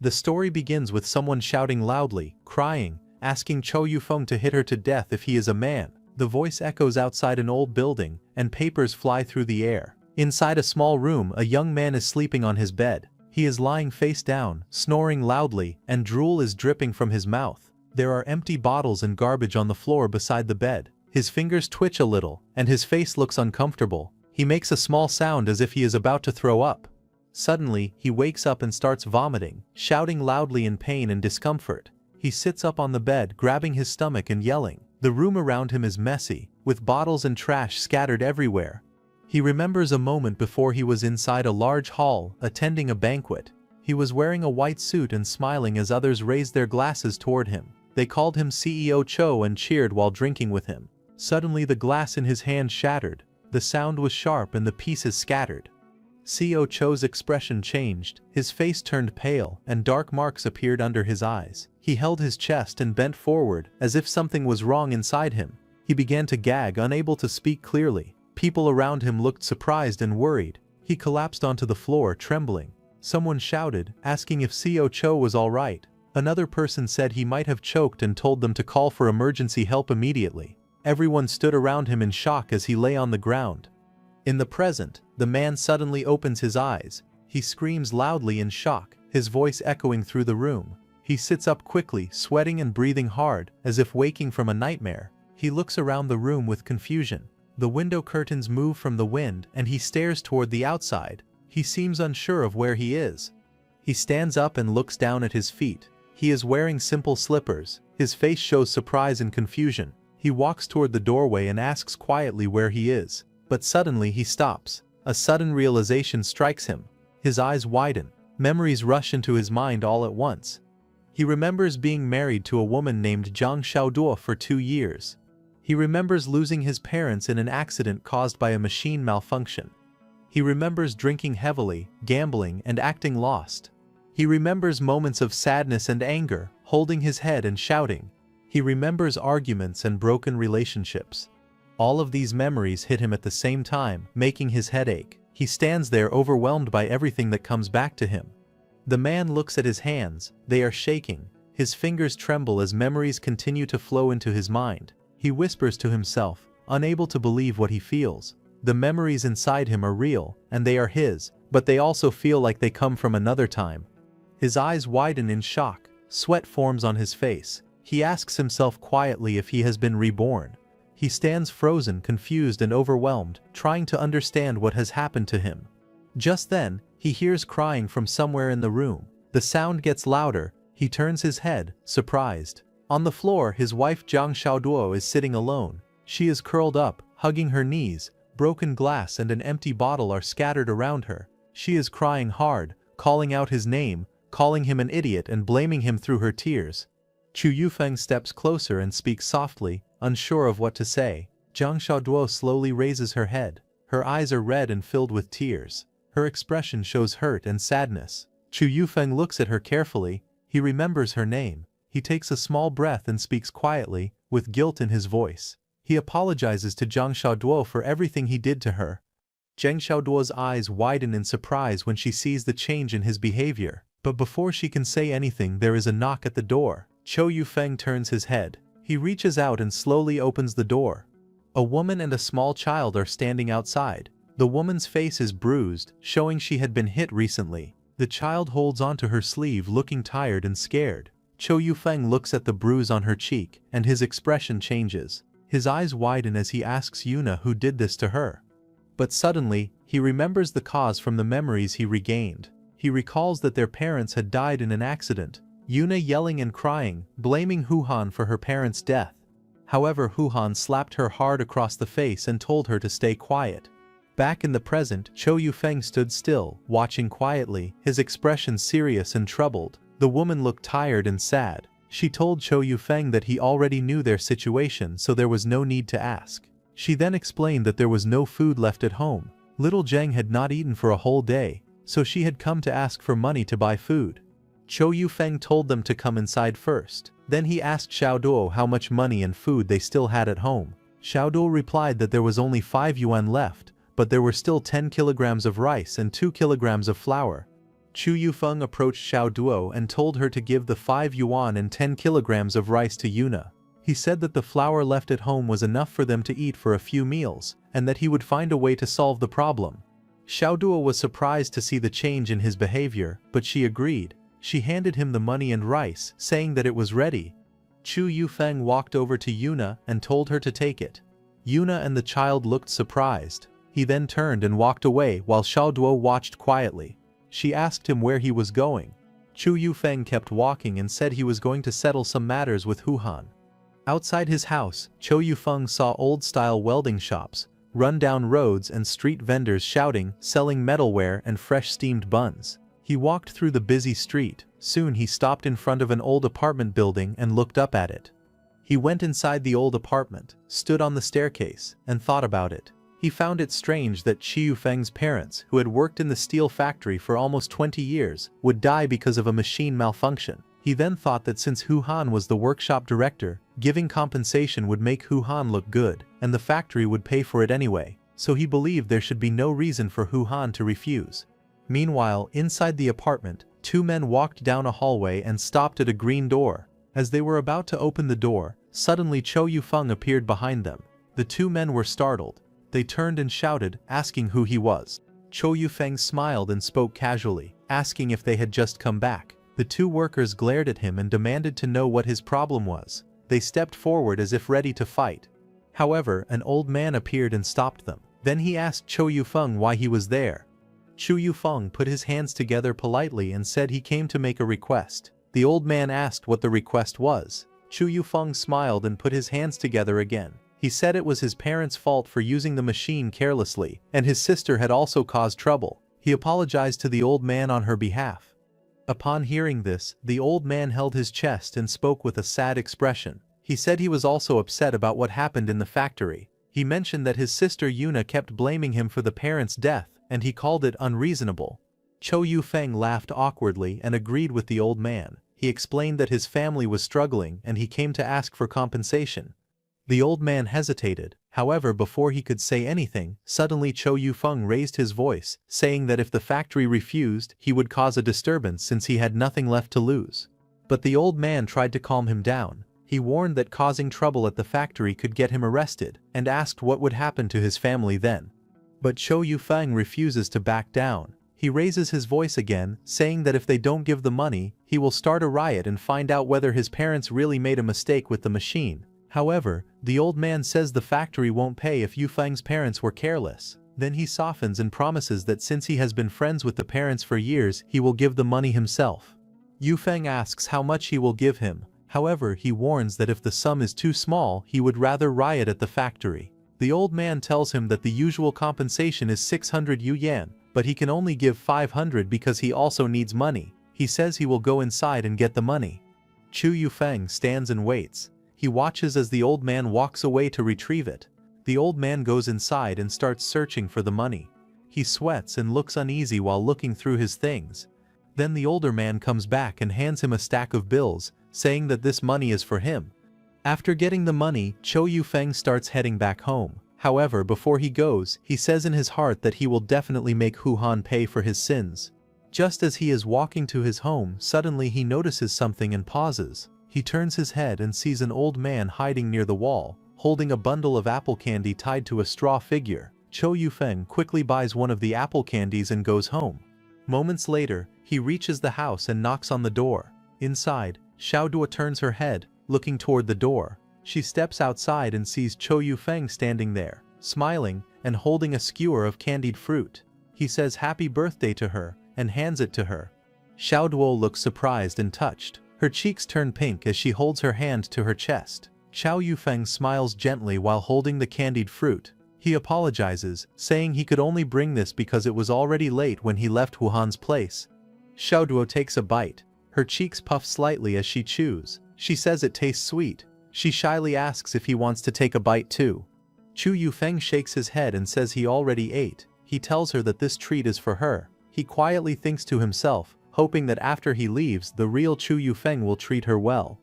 The story begins with someone shouting loudly, crying, asking Cho Yufeng to hit her to death if he is a man. The voice echoes outside an old building, and papers fly through the air. Inside a small room, a young man is sleeping on his bed. He is lying face down, snoring loudly, and drool is dripping from his mouth. There are empty bottles and garbage on the floor beside the bed. His fingers twitch a little, and his face looks uncomfortable. He makes a small sound as if he is about to throw up. Suddenly, he wakes up and starts vomiting, shouting loudly in pain and discomfort. He sits up on the bed, grabbing his stomach and yelling. The room around him is messy, with bottles and trash scattered everywhere. He remembers a moment before he was inside a large hall, attending a banquet. He was wearing a white suit and smiling as others raised their glasses toward him. They called him CEO Cho and cheered while drinking with him. Suddenly the glass in his hand shattered. The sound was sharp and the pieces scattered. CEO Cho's expression changed, his face turned pale, and dark marks appeared under his eyes. He held his chest and bent forward, as if something was wrong inside him. He began to gag, unable to speak clearly. People around him looked surprised and worried. He collapsed onto the floor, trembling. Someone shouted, asking if CEO Cho was all right. Another person said he might have choked and told them to call for emergency help immediately. Everyone stood around him in shock as he lay on the ground. In the present, the man suddenly opens his eyes. He screams loudly in shock, his voice echoing through the room. He sits up quickly, sweating and breathing hard, as if waking from a nightmare. He looks around the room with confusion. The window curtains move from the wind, and he stares toward the outside. He seems unsure of where he is. He stands up and looks down at his feet. He is wearing simple slippers. His face shows surprise and confusion. He walks toward the doorway and asks quietly where he is. But suddenly he stops. A sudden realization strikes him. His eyes widen. Memories rush into his mind all at once. He remembers being married to a woman named Zhang Xiaoduo for 2 years. He remembers losing his parents in an accident caused by a machine malfunction. He remembers drinking heavily, gambling, and acting lost. He remembers moments of sadness and anger, holding his head and shouting. He remembers arguments and broken relationships. All of these memories hit him at the same time, making his head ache. He stands there overwhelmed by everything that comes back to him. The man looks at his hands. They are shaking. His fingers tremble as memories continue to flow into his mind. He whispers to himself, unable to believe what he feels. The memories inside him are real, and they are his, but they also feel like they come from another time. His eyes widen in shock. Sweat forms on his face. He asks himself quietly if he has been reborn. He stands frozen, confused and overwhelmed, trying to understand what has happened to him. Just then, he hears crying from somewhere in the room. The sound gets louder. He turns his head, surprised. On the floor, his wife Zhang Xiaoduo is sitting alone. She is curled up, hugging her knees. Broken glass and an empty bottle are scattered around her. She is crying hard, calling out his name, calling him an idiot and blaming him through her tears. Chu Yufeng steps closer and speaks softly, unsure of what to say. Zhang Xiaoduo slowly raises her head. Her eyes are red and filled with tears. Her expression shows hurt and sadness. Chu Yufeng looks at her carefully. He remembers her name. He takes a small breath and speaks quietly, with guilt in his voice. He apologizes to Zhang Xiaoduo for everything he did to her. Zhang Xiaoduo's eyes widen in surprise when she sees the change in his behavior. But before she can say anything, there is a knock at the door. Cho Yufeng turns his head. He reaches out and slowly opens the door. A woman and a small child are standing outside. The woman's face is bruised, showing she had been hit recently. The child holds onto her sleeve, looking tired and scared. Cho Yufeng looks at the bruise on her cheek, and his expression changes. His eyes widen as he asks Yuna who did this to her. But suddenly, he remembers the cause from the memories he regained. He recalls that their parents had died in an accident. Yuna yelling and crying, blaming Huhan for her parents' death. However, Huhan slapped her hard across the face and told her to stay quiet. Back in the present, Cho Yufeng stood still, watching quietly, his expression serious and troubled. The woman looked tired and sad. She told Cho Yufeng that he already knew their situation, so there was no need to ask. She then explained that there was no food left at home. Little Zheng had not eaten for a whole day, so she had come to ask for money to buy food. Cho Yufeng told them to come inside first. Then he asked Xiaoduo how much money and food they still had at home. Xiaoduo replied that there was only 5 yuan left, but there were still 10 kilograms of rice and 2 kilograms of flour. Chu Yufeng approached Xiao Duo and told her to give the 5 yuan and 10 kilograms of rice to Yuna. He said that the flour left at home was enough for them to eat for a few meals, and that he would find a way to solve the problem. Xiao Duo was surprised to see the change in his behavior, but she agreed. She handed him the money and rice, saying that it was ready. Chu Yufeng walked over to Yuna and told her to take it. Yuna and the child looked surprised. He then turned and walked away while Xiao Duo watched quietly. She asked him where he was going. Chu Yufeng kept walking and said he was going to settle some matters with Hu Han. Outside his house, Cho Yufeng saw old-style welding shops, run-down roads and street vendors shouting, selling metalware and fresh steamed buns. He walked through the busy street. Soon he stopped in front of an old apartment building and looked up at it. He went inside the old apartment, stood on the staircase, and thought about it. He found it strange that Chi Yufeng's parents, who had worked in the steel factory for almost 20 years, would die because of a machine malfunction. He then thought that since Hu Han was the workshop director, giving compensation would make Hu Han look good, and the factory would pay for it anyway, so he believed there should be no reason for Hu Han to refuse. Meanwhile, inside the apartment, 2 men walked down a hallway and stopped at a green door. As they were about to open the door, suddenly Cho Yufeng appeared behind them. The 2 men were startled. They turned and shouted, asking who he was. Cho Yufeng smiled and spoke casually, asking if they had just come back. The 2 workers glared at him and demanded to know what his problem was. They stepped forward as if ready to fight. However, an old man appeared and stopped them. Then he asked Cho Yufeng why he was there. Chu Yufeng put his hands together politely and said he came to make a request. The old man asked what the request was. Chu Yufeng smiled and put his hands together again. He said it was his parents' fault for using the machine carelessly, and his sister had also caused trouble. He apologized to the old man on her behalf. Upon hearing this, the old man held his chest and spoke with a sad expression. He said he was also upset about what happened in the factory. He mentioned that his sister Yuna kept blaming him for the parents' death, and he called it unreasonable. Cho Yufeng laughed awkwardly and agreed with the old man. He explained that his family was struggling and he came to ask for compensation. The old man hesitated. However, before he could say anything, suddenly Cho Yufeng raised his voice, saying that if the factory refused, he would cause a disturbance since he had nothing left to lose. But the old man tried to calm him down. He warned that causing trouble at the factory could get him arrested, and asked what would happen to his family then. But Cho Yufeng refuses to back down. He raises his voice again, saying that if they don't give the money, he will start a riot and find out whether his parents really made a mistake with the machine. However, the old man says the factory won't pay if Yufeng's parents were careless. Then he softens and promises that since he has been friends with the parents for years, he will give the money himself. Yufeng asks how much he will give him. However, he warns that if the sum is too small, he would rather riot at the factory. The old man tells him that the usual compensation is 600 yuan, but he can only give 500 because he also needs money. He says he will go inside and get the money. Chu Yufeng stands and waits. He watches as the old man walks away to retrieve it. The old man goes inside and starts searching for the money. He sweats and looks uneasy while looking through his things. Then the older man comes back and hands him a stack of bills, saying that this money is for him. After getting the money, Cho Yufeng starts heading back home. However, before he goes, he says in his heart that he will definitely make Hu Han pay for his sins. Just as he is walking to his home, suddenly he notices something and pauses. He turns his head and sees an old man hiding near the wall, holding a bundle of apple candy tied to a straw figure. Cho Yufeng quickly buys one of the apple candies and goes home. Moments later, he reaches the house and knocks on the door. Inside, Xiao Duo turns her head, looking toward the door. She steps outside and sees Cho Yufeng standing there, smiling, and holding a skewer of candied fruit. He says happy birthday to her, and hands it to her. Xiao Duo looks surprised and touched. Her cheeks turn pink as she holds her hand to her chest. Xiao Yufeng smiles gently while holding the candied fruit. He apologizes, saying he could only bring this because it was already late when he left Hu Han's place. Xiao Duo takes a bite. Her cheeks puff slightly as she chews. She says it tastes sweet. She shyly asks if he wants to take a bite too. Chu Yufeng shakes his head and says he already ate. He tells her that this treat is for her. He quietly thinks to himself, hoping that after he leaves, the real Chu Yufeng will treat her well.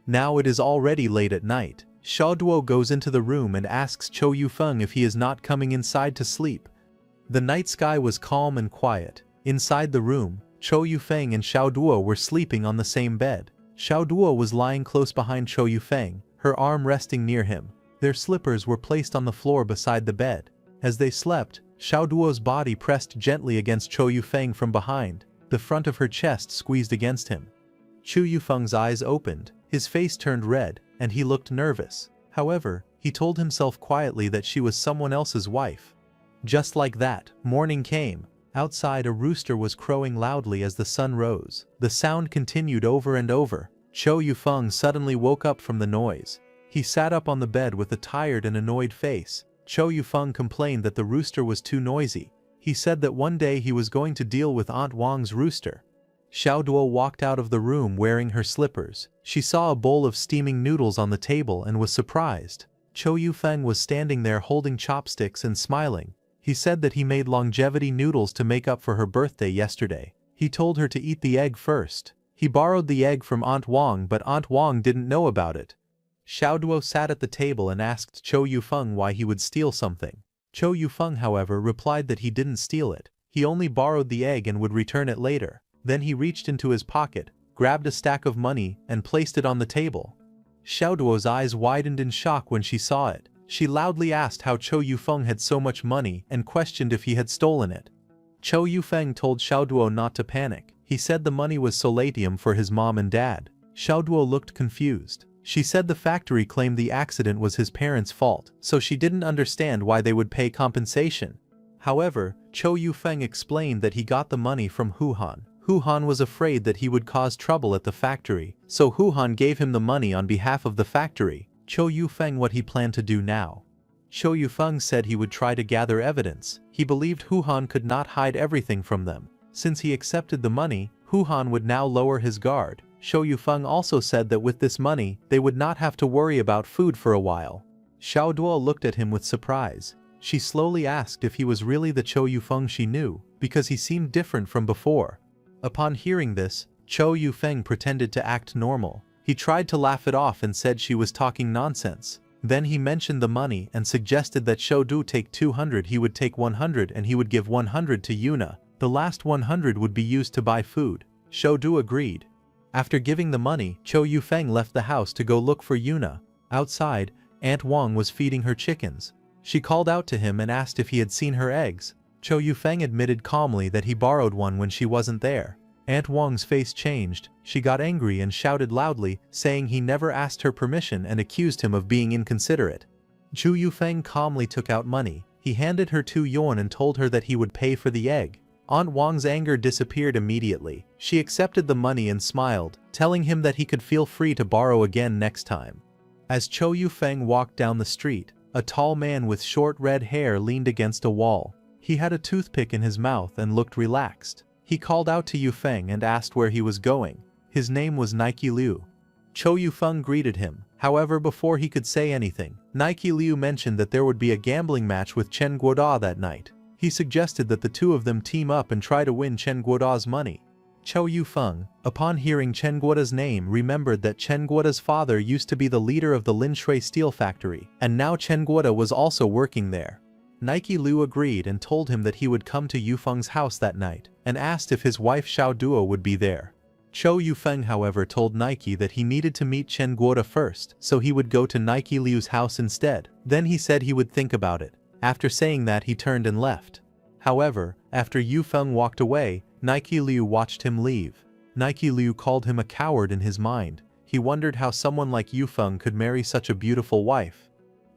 Now it is already late at night. Xiao Duo goes into the room and asks Cho Yufeng if he is not coming inside to sleep. The night sky was calm and quiet. Inside the room, Cho Yufeng and Xiao Duo were sleeping on the same bed. Xiao Duo was lying close behind Cho Yufeng, her arm resting near him. Their slippers were placed on the floor beside the bed. As they slept, Xiao Duo's body pressed gently against Cho Yufeng from behind, the front of her chest squeezed against him. Cho Yufeng's eyes opened, his face turned red, and he looked nervous. However, he told himself quietly that she was someone else's wife. Just like that, morning came. Outside, a rooster was crowing loudly as the sun rose. The sound continued over and over. Cho Yufeng suddenly woke up from the noise. He sat up on the bed with a tired and annoyed face. Cho Yufeng complained that the rooster was too noisy. He said that one day he was going to deal with Aunt Wang's rooster. Xiao Duo walked out of the room wearing her slippers. She saw a bowl of steaming noodles on the table and was surprised. Cho Yufeng was standing there holding chopsticks and smiling. He said that he made longevity noodles to make up for her birthday yesterday. He told her to eat the egg first. He borrowed the egg from Aunt Wang, but Aunt Wang didn't know about it. Xiao Duo sat at the table and asked Cho Yufeng why he would steal something. Cho Yufeng, however, replied that he didn't steal it. He only borrowed the egg and would return it later. Then he reached into his pocket, grabbed a stack of money, and placed it on the table. Xiao Duo's eyes widened in shock when she saw it. She loudly asked how Cho Yufeng had so much money and questioned if he had stolen it. Cho Yufeng told Xiao Duo not to panic. He said the money was solatium for his mom and dad. Xiao Duo looked confused. She said the factory claimed the accident was his parents' fault, so she didn't understand why they would pay compensation. However, Cho Yufeng explained that he got the money from Hu Han. Hu Han was afraid that he would cause trouble at the factory, so Hu Han gave him the money on behalf of the factory. Cho Yufeng what he planned to do now. Cho Yufeng said he would try to gather evidence. He believed Hu Han could not hide everything from them. Since he accepted the money, Hu Han would now lower his guard. Cho Yufeng also said that with this money, they would not have to worry about food for a while. Xiao Duo looked at him with surprise. She slowly asked if he was really the Cho Yufeng she knew, because he seemed different from before. Upon hearing this, Cho Yufeng pretended to act normal. He tried to laugh it off and said she was talking nonsense. Then he mentioned the money and suggested that Xiao Du take 200, he would take 100, and he would give 100 to Yuna. The last 100 would be used to buy food. Xiao Du agreed. After giving the money, Cho Yufeng left the house to go look for Yuna. Outside, Aunt Wang was feeding her chickens. She called out to him and asked if he had seen her eggs. Cho Yufeng admitted calmly that he borrowed one when she wasn't there. Aunt Wang's face changed. She got angry and shouted loudly, saying he never asked her permission and accused him of being inconsiderate. Cho Yufeng calmly took out money. He handed her 2 yuan and told her that he would pay for the egg. Aunt Wang's anger disappeared immediately. She accepted the money and smiled, telling him that he could feel free to borrow again next time. As Cho Yufeng walked down the street, a tall man with short red hair leaned against a wall. He had a toothpick in his mouth and looked relaxed. He called out to Yufeng and asked where he was going. His name was Nike Liu. Cho Yufeng greeted him. However, before he could say anything, Nike Liu mentioned that there would be a gambling match with Chen Guoda that night. He suggested that the two of them team up and try to win Chen Guoda's money. Cho Yufeng, upon hearing Chen Guoda's name, remembered that Chen Guoda's father used to be the leader of the Linshui steel factory, and now Chen Guoda was also working there. Nike Liu agreed and told him that he would come to Yufeng's house that night, and asked if his wife Xiao Duo would be there. Cho Yufeng, however, told Nike that he needed to meet Chen Guoda first, so he would go to Nike Liu's house instead. Then he said he would think about it. After saying that, he turned and left. However, after Yufeng walked away, Nike Liu watched him leave. Nike Liu called him a coward in his mind. He wondered how someone like Yufeng could marry such a beautiful wife.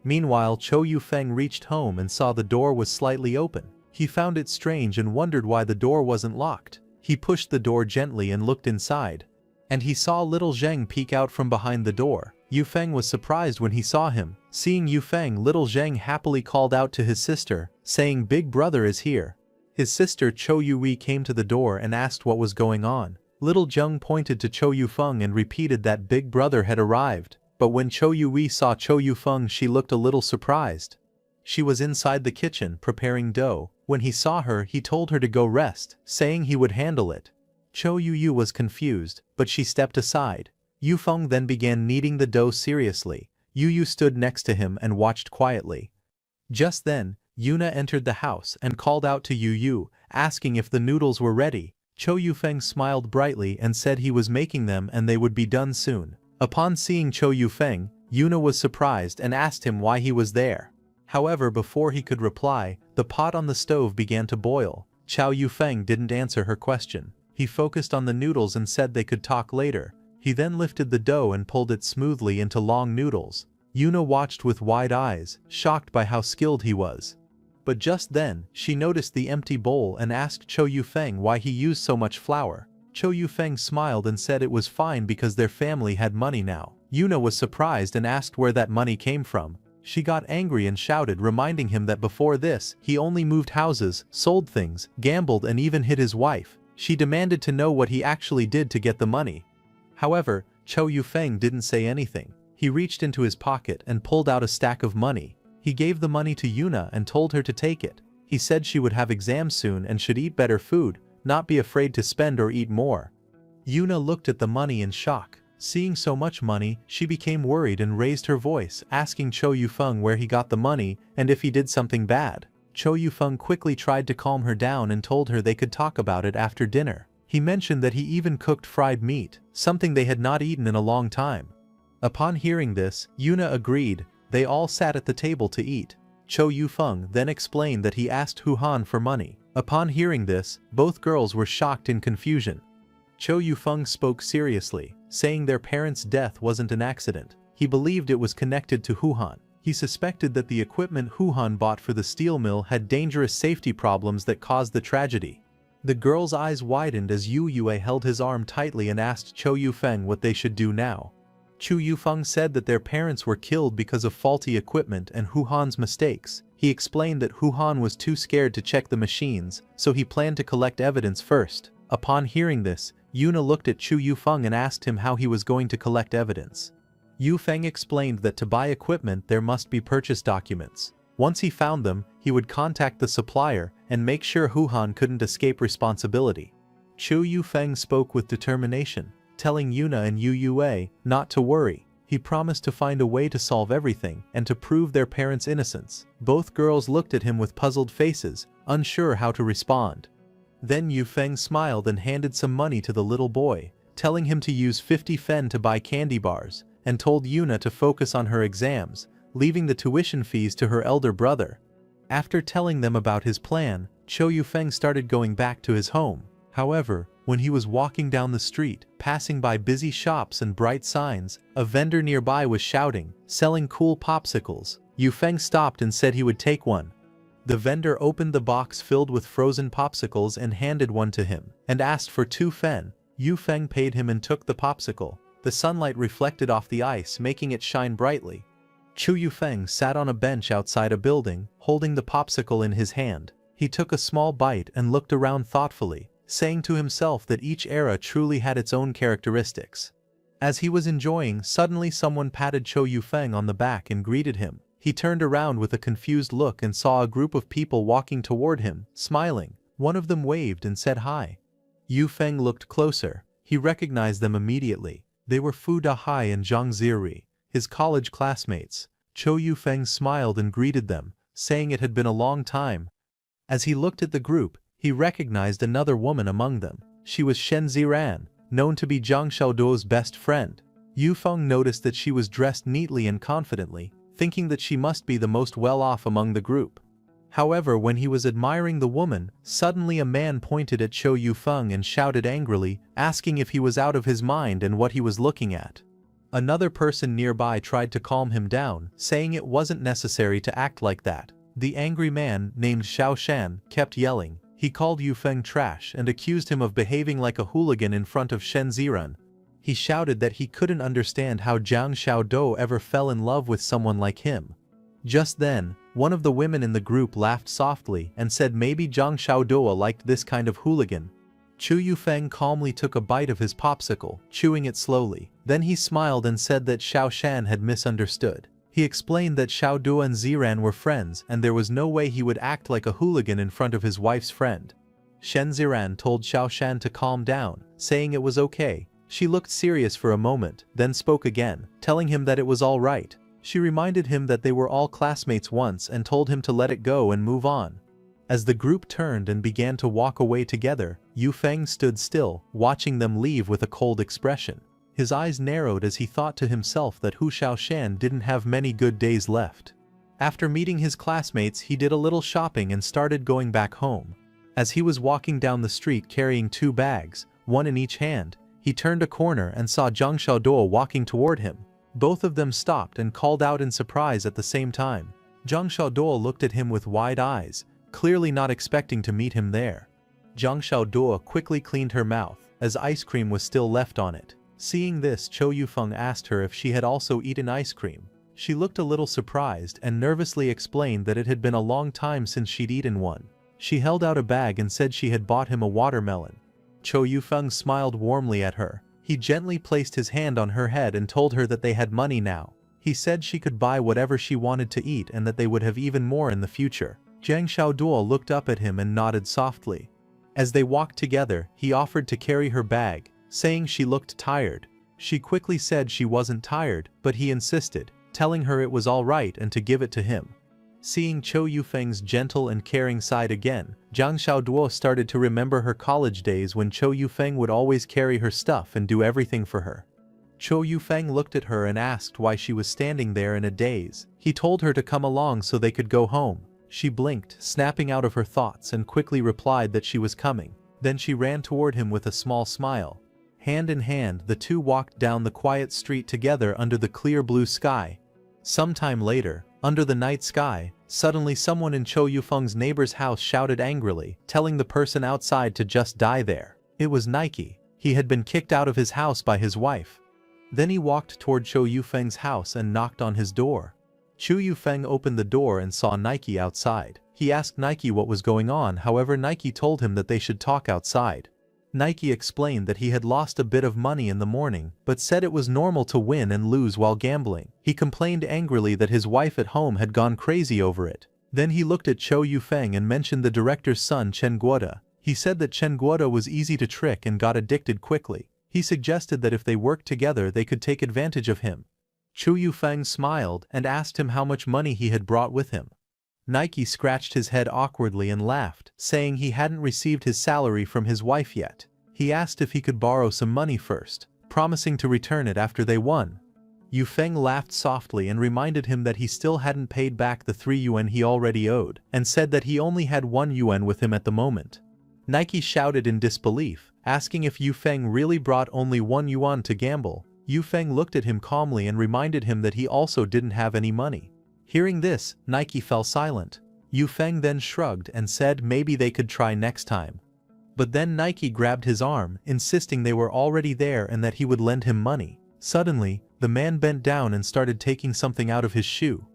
Meanwhile, Cho Yufeng reached home and saw the door was slightly open. He found it strange and wondered why the door wasn't locked. He pushed the door gently and looked inside. And he saw little Zheng peek out from behind the door. Yufeng was surprised when he saw him. Seeing Yufeng, little Zheng happily called out to his sister, saying, "Big brother is here." His sister Cho Yui came to the door and asked what was going on. Little Zheng pointed to Cho Yufeng and repeated that big brother had arrived. But when Cho Yui saw Cho Yufeng, she looked a little surprised. She was inside the kitchen preparing dough. When he saw her, he told her to go rest, saying he would handle it. Cho Yu was confused, but she stepped aside. Yufeng then began kneading the dough seriously. Yu stood next to him and watched quietly. Just then, Yuna entered the house and called out to Yu, asking if the noodles were ready. Cho Yufeng smiled brightly and said he was making them and they would be done soon. Upon seeing Cho Yufeng, Yuna was surprised and asked him why he was there. However, before he could reply, the pot on the stove began to boil. Chow Yufeng didn't answer her question. He focused on the noodles and said they could talk later. He then lifted the dough and pulled it smoothly into long noodles. Yuna watched with wide eyes, shocked by how skilled he was. But just then, she noticed the empty bowl and asked Cho Yufeng why he used so much flour. Cho Yufeng smiled and said it was fine because their family had money now. Yuna was surprised and asked where that money came from. She got angry and shouted, reminding him that before this, he only moved houses, sold things, gambled and even hit his wife. She demanded to know what he actually did to get the money. However, Cho Yufeng didn't say anything. He reached into his pocket and pulled out a stack of money. He gave the money to Yuna and told her to take it. He said she would have exams soon and should eat better food, not be afraid to spend or eat more. Yuna looked at the money in shock. Seeing so much money, she became worried and raised her voice, asking Cho Yufeng where he got the money and if he did something bad. Cho Yufeng quickly tried to calm her down and told her they could talk about it after dinner. He mentioned that he even cooked fried meat, something they had not eaten in a long time. Upon hearing this, Yuna agreed. They all sat at the table to eat. Cho Yufeng then explained that he asked Hu Han for money. Upon hearing this, both girls were shocked in confusion. Cho Yufeng spoke seriously, saying their parents' death wasn't an accident. He believed it was connected to Hu Han. He suspected that the equipment Hu Han bought for the steel mill had dangerous safety problems that caused the tragedy. The girl's eyes widened as Yu Yue held his arm tightly and asked Cho Yufeng what they should do now. Cho Yufeng said that their parents were killed because of faulty equipment and Hu Han's mistakes. He explained that Hu Han was too scared to check the machines, so he planned to collect evidence first. Upon hearing this, Yuna looked at Cho Yufeng and asked him how he was going to collect evidence. Yufeng explained that to buy equipment there must be purchase documents. Once he found them, he would contact the supplier and make sure Hu Han couldn't escape responsibility. Cho Yufeng spoke with determination, telling Yuna and Yu Yue not to worry. He promised to find a way to solve everything and to prove their parents' innocence. Both girls looked at him with puzzled faces, unsure how to respond. Then Yufeng smiled and handed some money to the little boy, telling him to use 50 fen to buy candy bars, and told Yuna to focus on her exams, leaving the tuition fees to her elder brother. After telling them about his plan, Cho Yufeng started going back to his home. However, when he was walking down the street, passing by busy shops and bright signs, a vendor nearby was shouting, selling cool popsicles. Yufeng stopped and said he would take one. The vendor opened the box filled with frozen popsicles and handed one to him, and asked for 2 fen. Yufeng paid him and took the popsicle. The sunlight reflected off the ice, making it shine brightly. Cho Yufeng sat on a bench outside a building, holding the popsicle in his hand. He took a small bite and looked around thoughtfully, saying to himself that each era truly had its own characteristics. As he was enjoying, suddenly someone patted Cho Yufeng on the back and greeted him. He turned around with a confused look and saw a group of people walking toward him, smiling. One of them waved and said hi. Yufeng looked closer. He recognized them immediately. They were Fu Dahai and Zhang Ziri, his college classmates. Cho Yufeng smiled and greeted them, saying it had been a long time. As he looked at the group, he recognized another woman among them. She was Shen Ziran, known to be Zhang Xiaoduo's best friend. Yufeng noticed that she was dressed neatly and confidently, thinking that she must be the most well-off among the group. However, when he was admiring the woman, suddenly a man pointed at Cho Yufeng and shouted angrily, asking if he was out of his mind and what he was looking at. Another person nearby tried to calm him down, saying it wasn't necessary to act like that. The angry man, named Xiao Shan, kept yelling. He called Yufeng trash and accused him of behaving like a hooligan in front of Shen Ziran. He shouted that he couldn't understand how Zhang Xiaoduo ever fell in love with someone like him. Just then, one of the women in the group laughed softly and said maybe Zhang Xiaoduo liked this kind of hooligan. Cho Yufeng calmly took a bite of his popsicle, chewing it slowly. Then he smiled and said that Xiao Shan had misunderstood. He explained that Xiaoduo and Ziran were friends and there was no way he would act like a hooligan in front of his wife's friend. Shen Ziran told Xiao Shan to calm down, saying it was okay. She looked serious for a moment, then spoke again, telling him that it was all right. She reminded him that they were all classmates once and told him to let it go and move on. As the group turned and began to walk away together, Yu Feng stood still, watching them leave with a cold expression. His eyes narrowed as he thought to himself that Hu Xiaoshan didn't have many good days left. After meeting his classmates, he did a little shopping and started going back home. As he was walking down the street carrying 2 bags, one in each hand, he turned a corner and saw Zhang Xiaoduo walking toward him. Both of them stopped and called out in surprise at the same time. Zhang Xiaoduo looked at him with wide eyes, clearly not expecting to meet him there. Zhang Xiaoduo quickly cleaned her mouth, as ice cream was still left on it. Seeing this, Chou Yufeng asked her if she had also eaten ice cream. She looked a little surprised and nervously explained that it had been a long time since she'd eaten one. She held out a bag and said she had bought him a watermelon. Chou Yufeng smiled warmly at her. He gently placed his hand on her head and told her that they had money now. He said she could buy whatever she wanted to eat and that they would have even more in the future. Zhang Xiaoduo looked up at him and nodded softly. As they walked together, he offered to carry her bag, saying she looked tired. She quickly said she wasn't tired, but he insisted, telling her it was all right and to give it to him. Seeing Chou Yufeng's gentle and caring side again, Zhang Xiaoduo started to remember her college days when Chou Yufeng would always carry her stuff and do everything for her. Chou Yufeng looked at her and asked why she was standing there in a daze. He told her to come along so they could go home. She blinked, snapping out of her thoughts, and quickly replied that she was coming. Then she ran toward him with a small smile. Hand in hand, the two walked down the quiet street together under the clear blue sky. Sometime later, under the night sky, suddenly someone in Chou Yufeng's neighbor's house shouted angrily, telling the person outside to just die there. It was Nike. He had been kicked out of his house by his wife. Then he walked toward Chou Yufeng's house and knocked on his door. Chou Yufeng opened the door and saw Nike outside. He asked Nike what was going on, however Nike told him that they should talk outside. Nike explained that he had lost a bit of money in the morning, but said it was normal to win and lose while gambling. He complained angrily that his wife at home had gone crazy over it. Then he looked at Chou Yufeng and mentioned the director's son Chen Guoda. He said that Chen Guoda was easy to trick and got addicted quickly. He suggested that if they worked together they could take advantage of him. Chou Yufeng smiled and asked him how much money he had brought with him. Nike scratched his head awkwardly and laughed, saying he hadn't received his salary from his wife yet. He asked if he could borrow some money first, promising to return it after they won. Yufeng laughed softly and reminded him that he still hadn't paid back the 3 yuan he already owed, and said that he only had 1 yuan with him at the moment. Nike shouted in disbelief, asking if Yufeng really brought only 1 yuan to gamble. Yufeng looked at him calmly and reminded him that he also didn't have any money. Hearing this, Nike fell silent. Yufeng then shrugged and said maybe they could try next time. But then Nike grabbed his arm, insisting they were already there and that he would lend him money. Suddenly, the man bent down and started taking something out of his shoe.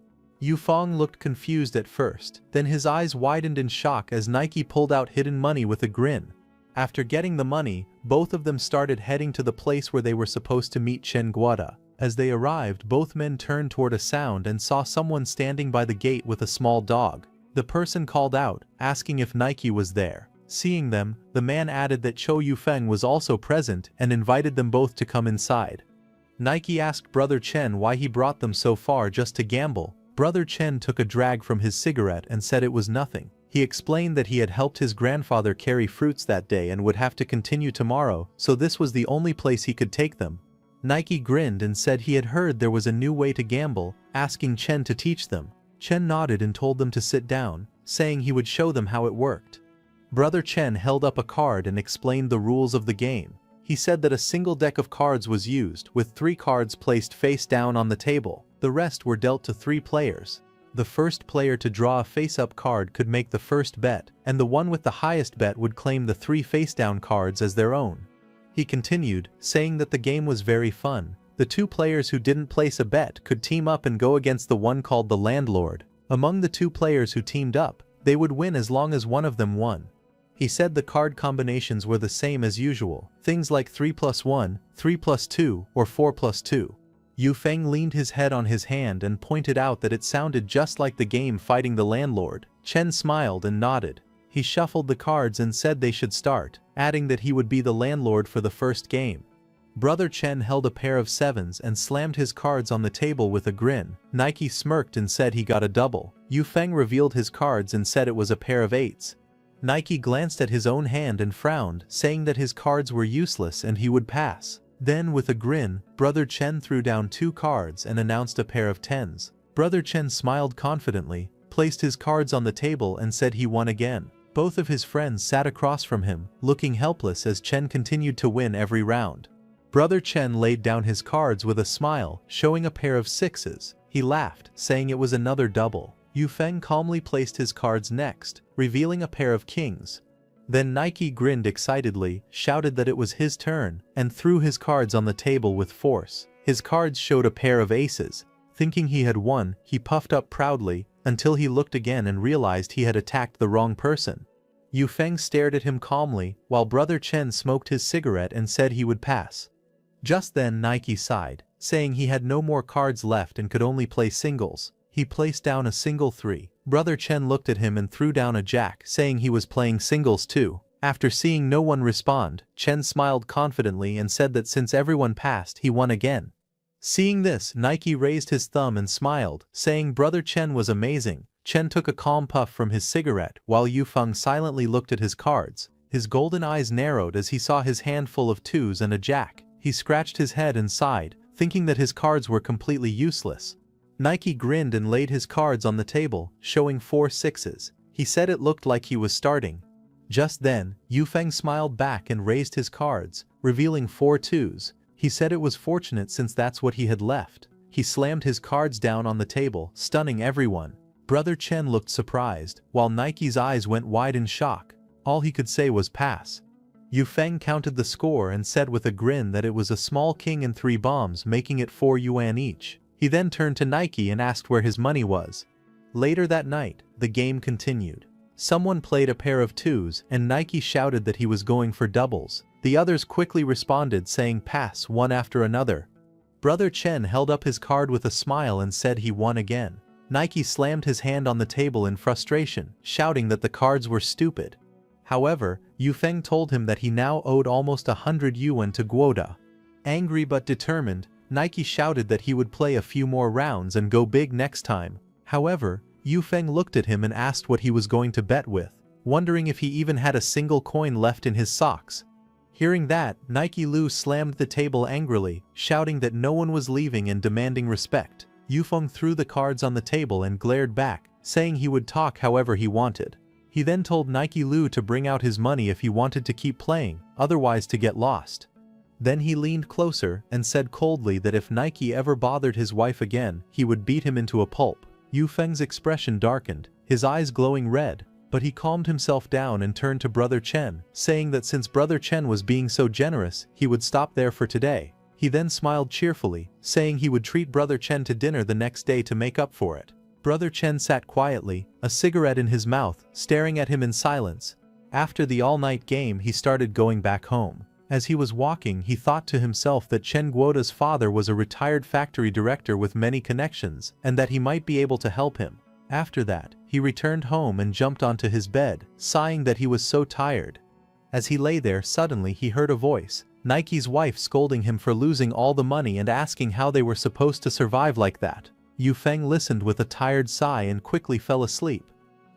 Yufeng looked confused at first, then his eyes widened in shock as Nike pulled out hidden money with a grin. After getting the money, both of them started heading to the place where they were supposed to meet Chen Guoda. As they arrived, both men turned toward a sound and saw someone standing by the gate with a small dog. The person called out, asking if Nike was there. Seeing them, the man added that Chou Yufeng was also present and invited them both to come inside. Nike asked Brother Chen why he brought them so far just to gamble. Brother Chen took a drag from his cigarette and said it was nothing. He explained that he had helped his grandfather carry fruits that day and would have to continue tomorrow, so this was the only place he could take them. Nike grinned and said he had heard there was a new way to gamble, asking Chen to teach them. Chen nodded and told them to sit down, saying he would show them how it worked. Brother Chen held up a card and explained the rules of the game. He said that a single deck of cards was used, with 3 cards placed face down on the table. The rest were dealt to 3 players. The first player to draw a face-up card could make the first bet, and the one with the highest bet would claim the 3 face-down cards as their own. He continued, saying that the game was very fun. The 2 players who didn't place a bet could team up and go against the one called the landlord. Among the 2 players who teamed up, they would win as long as one of them won. He said the card combinations were the same as usual, things like 3+1, 3+2, or 4+2. Yufeng leaned his head on his hand and pointed out that it sounded just like the game fighting the landlord. Chen smiled and nodded. He shuffled the cards and said they should start, adding that he would be the landlord for the first game. Brother Chen held a pair of 7s and slammed his cards on the table with a grin. Nike smirked and said he got a double. Yufeng revealed his cards and said it was a pair of 8s. Nike glanced at his own hand and frowned, saying that his cards were useless and he would pass. Then, with a grin, Brother Chen threw down 2 cards and announced a pair of 10s. Brother Chen smiled confidently, placed his cards on the table and said he won again. Both of his friends sat across from him, looking helpless as Chen continued to win every round. Brother Chen laid down his cards with a smile, showing a pair of 6s. He laughed, saying it was another double. Yu Feng calmly placed his cards next, revealing a pair of kings. Then Nike grinned excitedly, shouted that it was his turn, and threw his cards on the table with force. His cards showed a pair of aces. Thinking he had won, he puffed up proudly, until he looked again and realized he had attacked the wrong person. Yu Feng stared at him calmly, while Brother Chen smoked his cigarette and said he would pass. Just then Nike sighed, saying he had no more cards left and could only play singles. He placed down a single 3. Brother Chen looked at him and threw down a jack, saying he was playing singles too. After seeing no one respond, Chen smiled confidently and said that since everyone passed, he won again. Seeing this, Nike raised his thumb and smiled, saying Brother Chen was amazing. Chen took a calm puff from his cigarette, while Yu Feng silently looked at his cards. His golden eyes narrowed as he saw his hand full of 2s and a jack. He scratched his head and sighed, thinking that his cards were completely useless. Nike grinned and laid his cards on the table, showing 4 6s. He said it looked like he was starting. Just then, Yu Feng smiled back and raised his cards, revealing 4 2s. He said it was fortunate since that's what he had left. He slammed his cards down on the table, stunning everyone. Brother Chen looked surprised, while Nike's eyes went wide in shock. All he could say was pass. Yu Feng counted the score and said with a grin that it was a small king and 3 bombs, making it 4 yuan each. He then turned to Nike and asked where his money was. Later that night, the game continued. Someone played a pair of 2s and Nike shouted that he was going for doubles. The others quickly responded saying pass one after another. Brother Chen held up his card with a smile and said he won again. Nike slammed his hand on the table in frustration, shouting that the cards were stupid. However, Yu Feng told him that he now owed almost 100 yuan to Guoda. Angry but determined, Nike shouted that he would play a few more rounds and go big next time. However, Yu Feng looked at him and asked what he was going to bet with, wondering if he even had a single coin left in his socks. Hearing that, Nike Lu slammed the table angrily, shouting that no one was leaving and demanding respect. Yu Feng threw the cards on the table and glared back, saying he would talk however he wanted. He then told Nike Lu to bring out his money if he wanted to keep playing, otherwise to get lost. Then he leaned closer and said coldly that if Nike ever bothered his wife again, he would beat him into a pulp. Yu Feng's expression darkened, his eyes glowing red, but he calmed himself down and turned to Brother Chen, saying that since Brother Chen was being so generous, he would stop there for today. He then smiled cheerfully, saying he would treat Brother Chen to dinner the next day to make up for it. Brother Chen sat quietly, a cigarette in his mouth, staring at him in silence. After the all-night game, he started going back home. As he was walking, he thought to himself that Chen Guoda's father was a retired factory director with many connections, and that he might be able to help him. After that, he returned home and jumped onto his bed, sighing that he was so tired. As he lay there, suddenly he heard a voice, Nike's wife, scolding him for losing all the money and asking how they were supposed to survive like that. Yu Feng listened with a tired sigh and quickly fell asleep.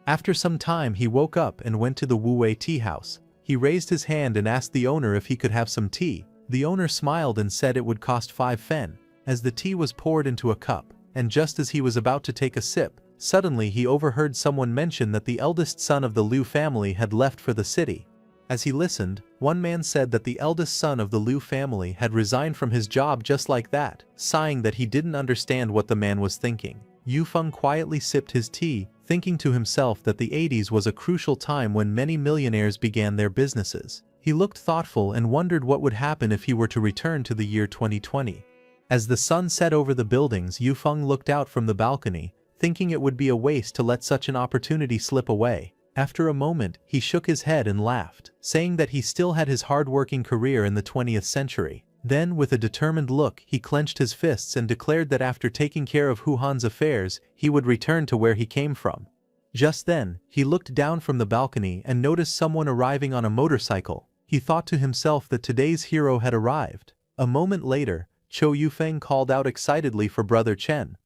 After some time, he woke up and went to the Wu Wei tea house. He raised his hand and asked the owner if he could have some tea. The owner smiled and said it would cost 5 fen. As the tea was poured into a cup, and just as he was about to take a sip, suddenly he overheard someone mention that the eldest son of the Liu family had left for the city. As he listened, one man said that the eldest son of the Liu family had resigned from his job just like that, sighing that he didn't understand what the man was thinking. Yu Feng quietly sipped his tea, thinking to himself that the 80s was a crucial time when many millionaires began their businesses. He looked thoughtful and wondered what would happen if he were to return to the year 2020. As the sun set over the buildings, Yu Feng looked out from the balcony, thinking it would be a waste to let such an opportunity slip away. After a moment, he shook his head and laughed, saying that he still had his hard-working career in the 20th century. Then, with a determined look, he clenched his fists and declared that after taking care of Hu Han's affairs, he would return to where he came from. Just then, he looked down from the balcony and noticed someone arriving on a motorcycle. He thought to himself that today's hero had arrived. A moment later, Cho Yufeng called out excitedly for Brother Chen.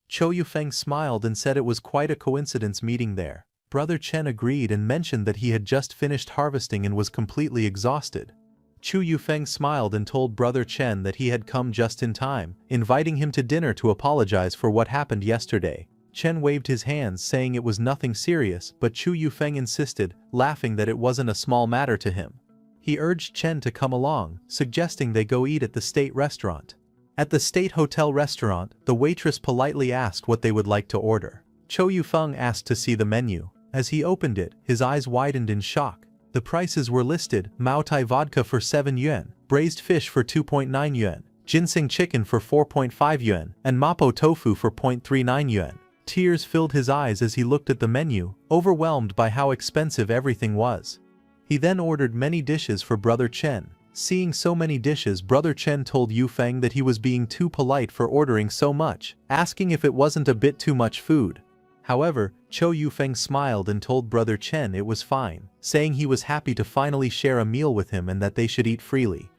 Cho Yufeng smiled and said it was quite a coincidence meeting there. Brother Chen agreed and mentioned that he had just finished harvesting and was completely exhausted. Chu Yufeng smiled and told Brother Chen that he had come just in time, inviting him to dinner to apologize for what happened yesterday. Chen waved his hands saying it was nothing serious, but Chu Yufeng insisted, laughing that it wasn't a small matter to him. He urged Chen to come along, suggesting they go eat at the state restaurant. At the state hotel restaurant, the waitress politely asked what they would like to order. Cho Yufeng asked to see the menu. As he opened it, his eyes widened in shock. The prices were listed: Mao Tai vodka for 7 yuan, braised fish for 2.9 yuan, ginseng chicken for 4.5 yuan, and mapo tofu for 0.39 yuan. Tears filled his eyes as he looked at the menu, overwhelmed by how expensive everything was. He then ordered many dishes for Brother Chen. Seeing so many dishes, Brother Chen told Yufeng that he was being too polite for ordering so much, asking if it wasn't a bit too much food. However, Cho Yufeng smiled and told Brother Chen it was fine, saying he was happy to finally share a meal with him and that they should eat freely.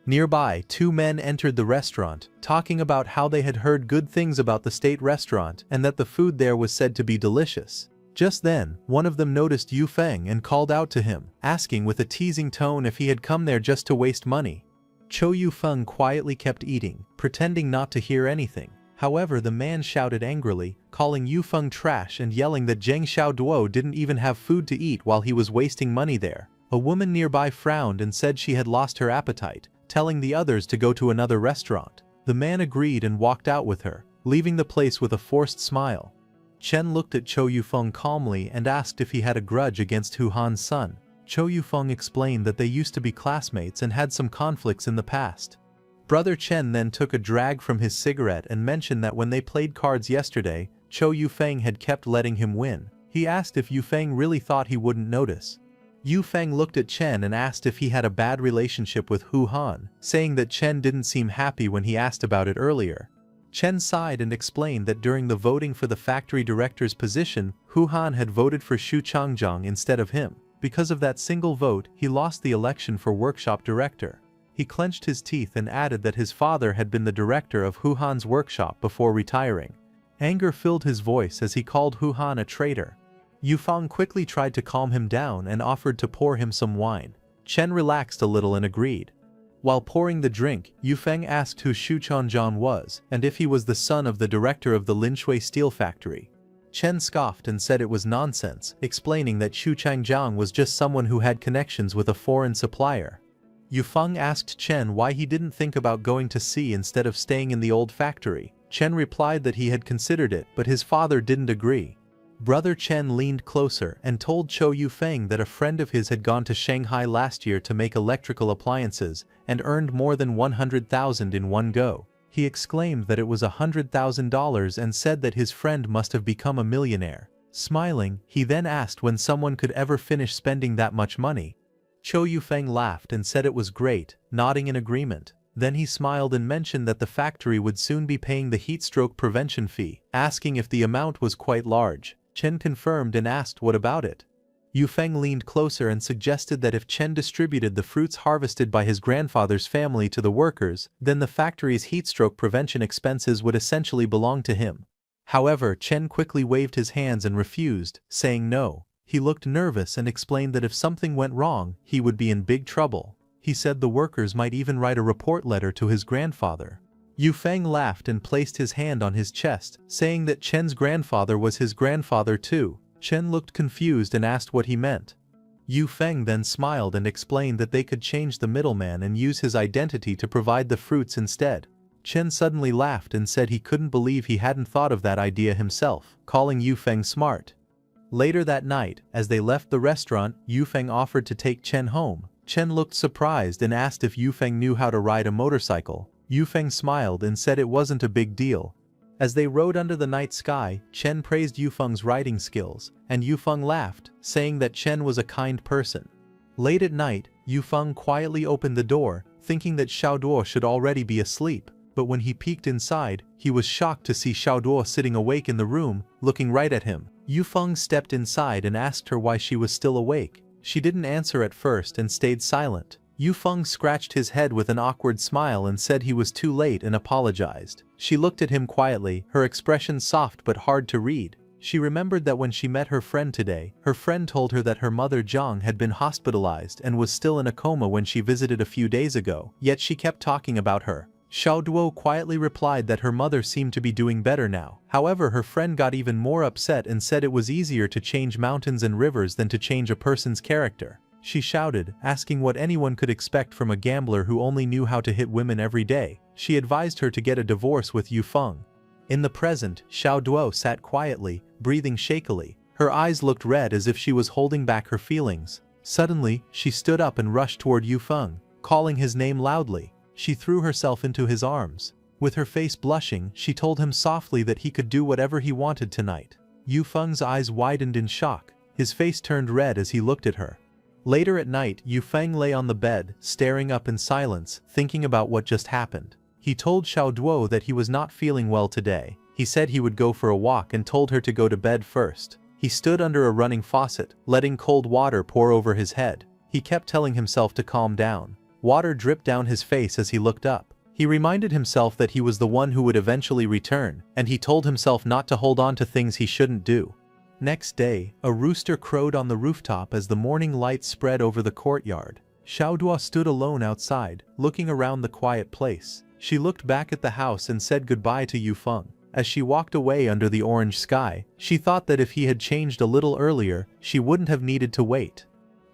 Nearby, two men entered the restaurant, talking about how they had heard good things about the state restaurant and that the food there was said to be delicious. Just then, one of them noticed Yufeng and called out to him, asking with a teasing tone if he had come there just to waste money. Cho Yufeng quietly kept eating, pretending not to hear anything. However, the man shouted angrily, calling Yufeng trash and yelling that Zheng Xiaoduo didn't even have food to eat while he was wasting money there. A woman nearby frowned and said she had lost her appetite, telling the others to go to another restaurant. The man agreed and walked out with her, leaving the place with a forced smile. Chen looked at Cho Yufeng calmly and asked if he had a grudge against Hu Han's son. Cho Yufeng explained that they used to be classmates and had some conflicts in the past. Brother Chen then took a drag from his cigarette and mentioned that when they played cards yesterday, Cho Yufeng had kept letting him win. He asked if Yufeng really thought he wouldn't notice. Yufeng looked at Chen and asked if he had a bad relationship with Hu Han, saying that Chen didn't seem happy when he asked about it earlier. Chen sighed and explained that during the voting for the factory director's position, Hu Han had voted for Xu Changjiang instead of him. Because of that single vote, he lost the election for workshop director. He clenched his teeth and added that his father had been the director of Hu Han's workshop before retiring. Anger filled his voice as he called Hu Han a traitor. Yufeng quickly tried to calm him down and offered to pour him some wine. Chen relaxed a little and agreed. While pouring the drink, Yufeng asked who Xu Changjiang was and if he was the son of the director of the Linshui steel factory. Chen scoffed and said it was nonsense, explaining that Xu Changjiang was just someone who had connections with a foreign supplier. Yufeng asked Chen why he didn't think about going to sea instead of staying in the old factory. Chen replied that he had considered it, but his father didn't agree. Brother Chen leaned closer and told Cho Yufeng that a friend of his had gone to Shanghai last year to make electrical appliances and earned more than 100,000 in one go. He exclaimed that it was $100,000 and said that his friend must have become a millionaire. Smiling, he then asked when someone could ever finish spending that much money. Cho Yufeng laughed and said it was great, nodding in agreement. Then he smiled and mentioned that the factory would soon be paying the heat stroke prevention fee, asking if the amount was quite large. Chen confirmed and asked what about it. Yufeng leaned closer and suggested that if Chen distributed the fruits harvested by his grandfather's family to the workers, then the factory's heat stroke prevention expenses would essentially belong to him. However, Chen quickly waved his hands and refused, saying no. He looked nervous and explained that if something went wrong, he would be in big trouble. He said the workers might even write a report letter to his grandfather. Yufeng laughed and placed his hand on his chest, saying that Chen's grandfather was his grandfather too. Chen looked confused and asked what he meant. Yufeng then smiled and explained that they could change the middleman and use his identity to provide the fruits instead. Chen suddenly laughed and said he couldn't believe he hadn't thought of that idea himself, calling Yufeng smart. Later that night, as they left the restaurant, Yufeng offered to take Chen home. Chen looked surprised and asked if Yufeng knew how to ride a motorcycle. Yufeng smiled and said it wasn't a big deal. As they rode under the night sky, Chen praised Yufeng's riding skills, and Yufeng laughed, saying that Chen was a kind person. Late at night, Yufeng quietly opened the door, thinking that Xiaoduo should already be asleep, but when he peeked inside, he was shocked to see Xiaoduo sitting awake in the room, looking right at him. Yufeng stepped inside and asked her why she was still awake. She didn't answer at first and stayed silent. Yufeng scratched his head with an awkward smile and said he was too late and apologized. She looked at him quietly, her expression soft but hard to read. She remembered that when she met her friend today, her friend told her that her mother Zhang had been hospitalized and was still in a coma when she visited a few days ago, yet she kept talking about her. Xiao Duo quietly replied that her mother seemed to be doing better now. However, her friend got even more upset and said it was easier to change mountains and rivers than to change a person's character. She shouted, asking what anyone could expect from a gambler who only knew how to hit women every day. She advised her to get a divorce with Yu Feng. In the present, Xiao Duo sat quietly, breathing shakily. Her eyes looked red as if she was holding back her feelings. Suddenly, she stood up and rushed toward Yu Feng, calling his name loudly. She threw herself into his arms. With her face blushing, she told him softly that he could do whatever he wanted tonight. Yu Feng's eyes widened in shock. His face turned red as he looked at her. Later at night, Yu Feng lay on the bed, staring up in silence, thinking about what just happened. He told Xiao Duo that he was not feeling well today. He said he would go for a walk and told her to go to bed first. He stood under a running faucet, letting cold water pour over his head. He kept telling himself to calm down. Water dripped down his face as he looked up. He reminded himself that he was the one who would eventually return, and he told himself not to hold on to things he shouldn't do. Next day, a rooster crowed on the rooftop as the morning light spread over the courtyard. Xiao Duo stood alone outside, looking around the quiet place. She looked back at the house and said goodbye to Yu Feng. As she walked away under the orange sky, she thought that if he had changed a little earlier, she wouldn't have needed to wait.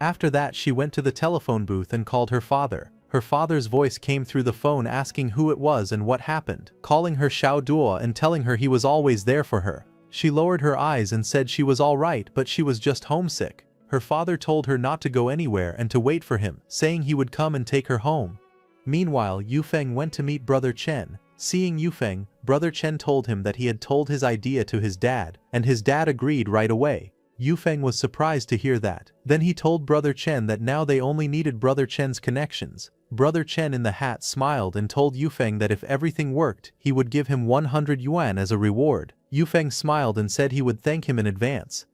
After that, she went to the telephone booth and called her father. Her father's voice came through the phone asking who it was and what happened, calling her Xiao Duo and telling her he was always there for her. She lowered her eyes and said she was all right, but she was just homesick. Her father told her not to go anywhere and to wait for him, saying he would come and take her home. Meanwhile, Yu Feng went to meet Brother Chen. Seeing Yu Feng, Brother Chen told him that he had told his idea to his dad, and his dad agreed right away. Yu Feng was surprised to hear that. Then he told Brother Chen that now they only needed Brother Chen's connections. Brother Chen in the hat smiled and told Yu Feng that if everything worked, he would give him 100 yuan as a reward. Yu Feng smiled and said he would thank him in advance.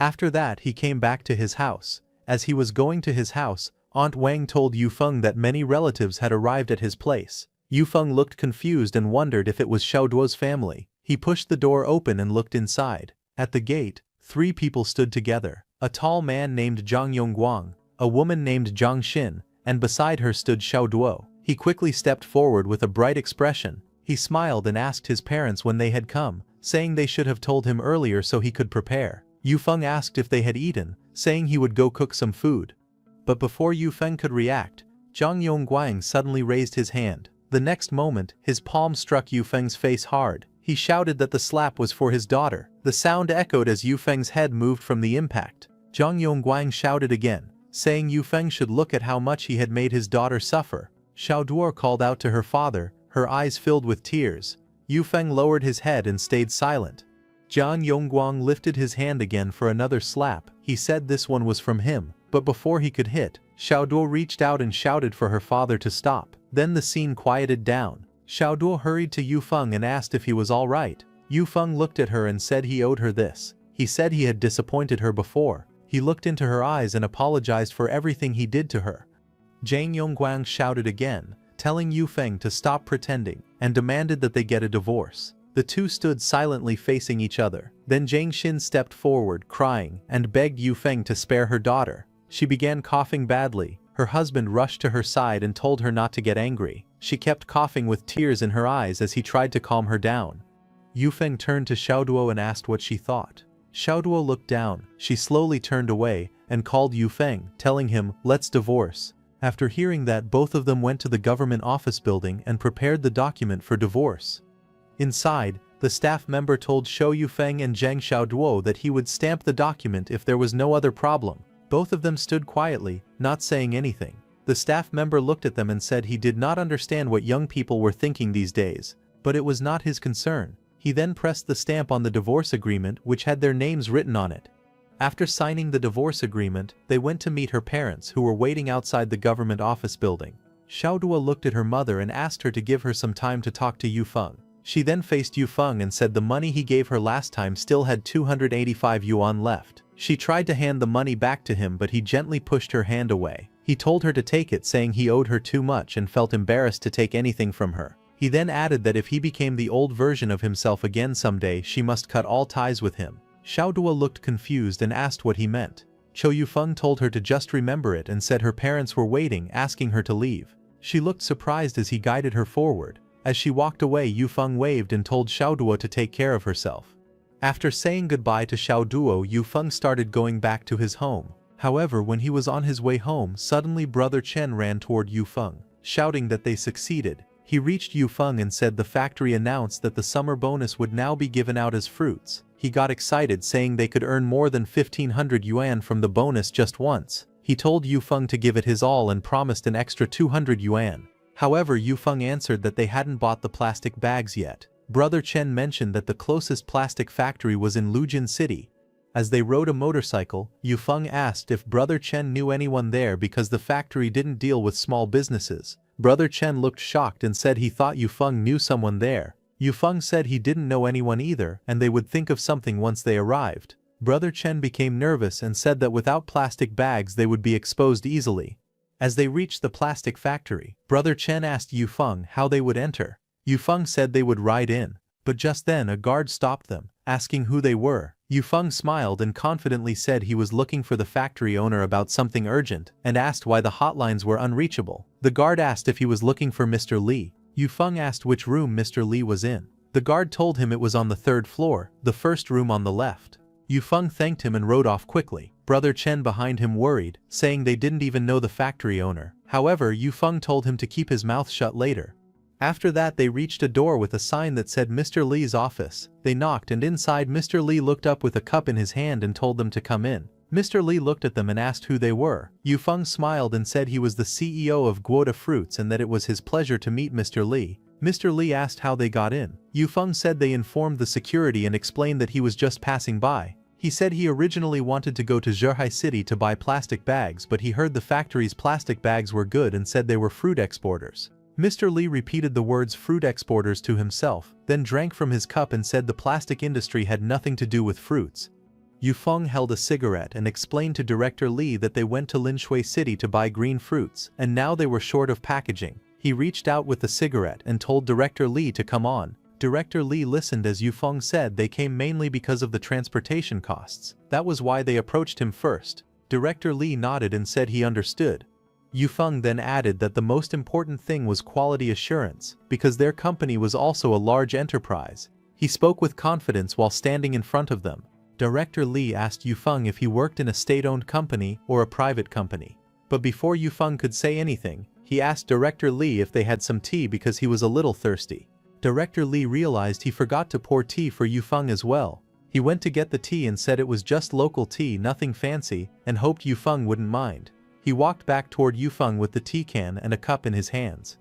After that, he came back to his house. As he was going to his house, Aunt Wang told Yu Feng that many relatives had arrived at his place. Yu Feng looked confused and wondered if it was Xiao Duo's family. He pushed the door open and looked inside. At the gate, 3 people stood together. A tall man named Zhang Yongguang, a woman named Zhang Xin, and beside her stood Xiao Duo. He quickly stepped forward with a bright expression. He smiled and asked his parents when they had come, saying they should have told him earlier so he could prepare. Yu Feng asked if they had eaten, saying he would go cook some food. But before Yu Feng could react, Zhang Yongguang suddenly raised his hand. The next moment, his palm struck Yu Feng's face hard. He shouted that the slap was for his daughter. The sound echoed as Yu Feng's head moved from the impact. Zhang Yongguang shouted again, saying Yu Feng should look at how much he had made his daughter suffer. Xiao Duo called out to her father, her eyes filled with tears. Yu Feng lowered his head and stayed silent. Zhang Yongguang lifted his hand again for another slap. He said this one was from him, but before he could hit, Xiao Duo reached out and shouted for her father to stop. Then the scene quieted down. Xiao Duo hurried to Yu Feng and asked if he was all right. Yu Feng looked at her and said he owed her this. He said he had disappointed her before. He looked into her eyes and apologized for everything he did to her. Zhang Yongguang shouted again, telling Yu Feng to stop pretending, and demanded that they get a divorce. The two stood silently facing each other. Then Zhang Xin stepped forward, crying, and begged Yu Feng to spare her daughter. She began coughing badly. Her husband rushed to her side and told her not to get angry. She kept coughing with tears in her eyes as he tried to calm her down. Yu Feng turned to Xiao Duo and asked what she thought. Xiao Duo looked down. She slowly turned away and called Yu Feng, telling him, "Let's divorce." After hearing that, both of them went to the government office building and prepared the document for divorce. Inside, the staff member told Shou Yu Feng and Zhang Xiao Duo that he would stamp the document if there was no other problem. Both of them stood quietly, not saying anything. The staff member looked at them and said he did not understand what young people were thinking these days, but it was not his concern. He then pressed the stamp on the divorce agreement, which had their names written on it. After signing the divorce agreement, they went to meet her parents, who were waiting outside the government office building. Xiao Duo looked at her mother and asked her to give her some time to talk to Yu Feng. She then faced Yu Feng and said the money he gave her last time still had 285 yuan left. She tried to hand the money back to him, but he gently pushed her hand away. He told her to take it, saying he owed her too much and felt embarrassed to take anything from her. He then added that if he became the old version of himself again someday, she must cut all ties with him. Xiao Duo looked confused and asked what he meant. Cho Yufeng told her to just remember it and said her parents were waiting, asking her to leave. She looked surprised as he guided her forward. As she walked away, Yufeng waved and told Xiao Duo to take care of herself. After saying goodbye to Xiao Duo, Yufeng started going back to his home. However, when he was on his way home, suddenly Brother Chen ran toward Yufeng, shouting that they succeeded. He reached Yufeng and said the factory announced that the summer bonus would now be given out as fruits. He got excited, saying they could earn more than 1,500 yuan from the bonus just once. He told Yufeng to give it his all and promised an extra 200 yuan. However, Yufeng answered that they hadn't bought the plastic bags yet. Brother Chen mentioned that the closest plastic factory was in Lujin City. As they rode a motorcycle, Yufeng asked if Brother Chen knew anyone there because the factory didn't deal with small businesses. Brother Chen looked shocked and said he thought Yufeng knew someone there. Yufeng said he didn't know anyone either and they would think of something once they arrived. Brother Chen became nervous and said that without plastic bags they would be exposed easily. As they reached the plastic factory, Brother Chen asked Yufeng how they would enter. Yufeng said they would ride in, but just then a guard stopped them, asking who they were. Yufeng smiled and confidently said he was looking for the factory owner about something urgent and asked why the hotlines were unreachable. The guard asked if he was looking for Mr. Li. Yufeng asked which room Mr. Li was in. The guard told him it was on the 3rd floor, the first room on the left. Yufeng thanked him and rode off quickly. Brother Chen behind him worried, saying they didn't even know the factory owner. However, Yufeng told him to keep his mouth shut later. After that they reached a door with a sign that said Mr. Li's office. They knocked and inside Mr. Li looked up with a cup in his hand and told them to come in. Mr. Li looked at them and asked who they were. Yufeng smiled and said he was the CEO of Guoda Fruits and that it was his pleasure to meet Mr. Li. Mr. Li asked how they got in. Yufeng said they informed the security and explained that he was just passing by. He said he originally wanted to go to Zhuhai City to buy plastic bags, but he heard the factory's plastic bags were good and said they were fruit exporters. Mr. Li repeated the words fruit exporters to himself, then drank from his cup and said the plastic industry had nothing to do with fruits. Yufeng held a cigarette and explained to Director Li that they went to Linshui City to buy green fruits, and now they were short of packaging. He reached out with the cigarette and told Director Li to come on. Director Li listened as Yufeng said they came mainly because of the transportation costs. That was why they approached him first. Director Li nodded and said he understood. Yufeng then added that the most important thing was quality assurance, because their company was also a large enterprise. He spoke with confidence while standing in front of them. Director Li asked Yufeng if he worked in a state-owned company or a private company. But before Yufeng could say anything, he asked Director Li if they had some tea because he was a little thirsty. Director Li realized he forgot to pour tea for Yufeng as well. He went to get the tea and said it was just local tea, nothing fancy, and hoped Yufeng wouldn't mind. He walked back toward Yufeng with the tea can and a cup in his hands.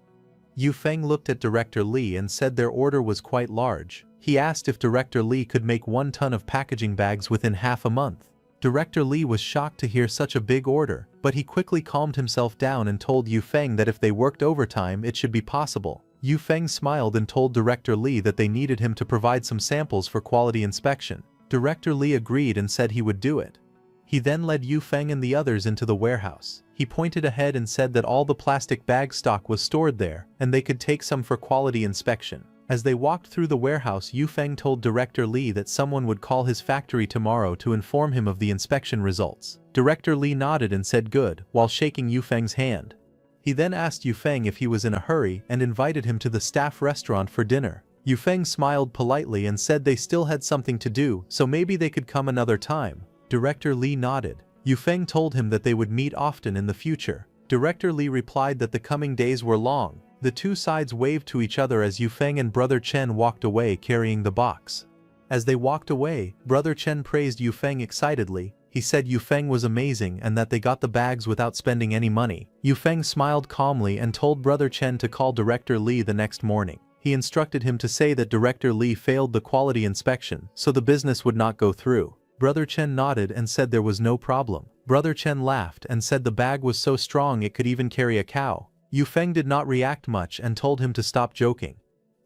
Yufeng looked at Director Li and said their order was quite large. He asked if Director Li could make 1 ton of packaging bags within half a month. Director Li was shocked to hear such a big order, but he quickly calmed himself down and told Yufeng that if they worked overtime it should be possible. Yufeng smiled and told Director Li that they needed him to provide some samples for quality inspection. Director Li agreed and said he would do it. He then led Yufeng and the others into the warehouse. He pointed ahead and said that all the plastic bag stock was stored there, and they could take some for quality inspection. As they walked through the warehouse, Yufeng told Director Li that someone would call his factory tomorrow to inform him of the inspection results. Director Li nodded and said good, while shaking Yufeng's hand. He then asked Yufeng if he was in a hurry and invited him to the staff restaurant for dinner. Yufeng smiled politely and said they still had something to do, so maybe they could come another time. Director Li nodded. Yufeng told him that they would meet often in the future. Director Li replied that the coming days were long. The two sides waved to each other as Yufeng and Brother Chen walked away carrying the box. As they walked away, Brother Chen praised Yufeng excitedly. He said Yufeng was amazing and that they got the bags without spending any money. Yufeng smiled calmly and told Brother Chen to call Director Li the next morning. He instructed him to say that Director Li failed the quality inspection, so the business would not go through. Brother Chen nodded and said there was no problem. Brother Chen laughed and said the bag was so strong it could even carry a cow. Yufeng did not react much and told him to stop joking.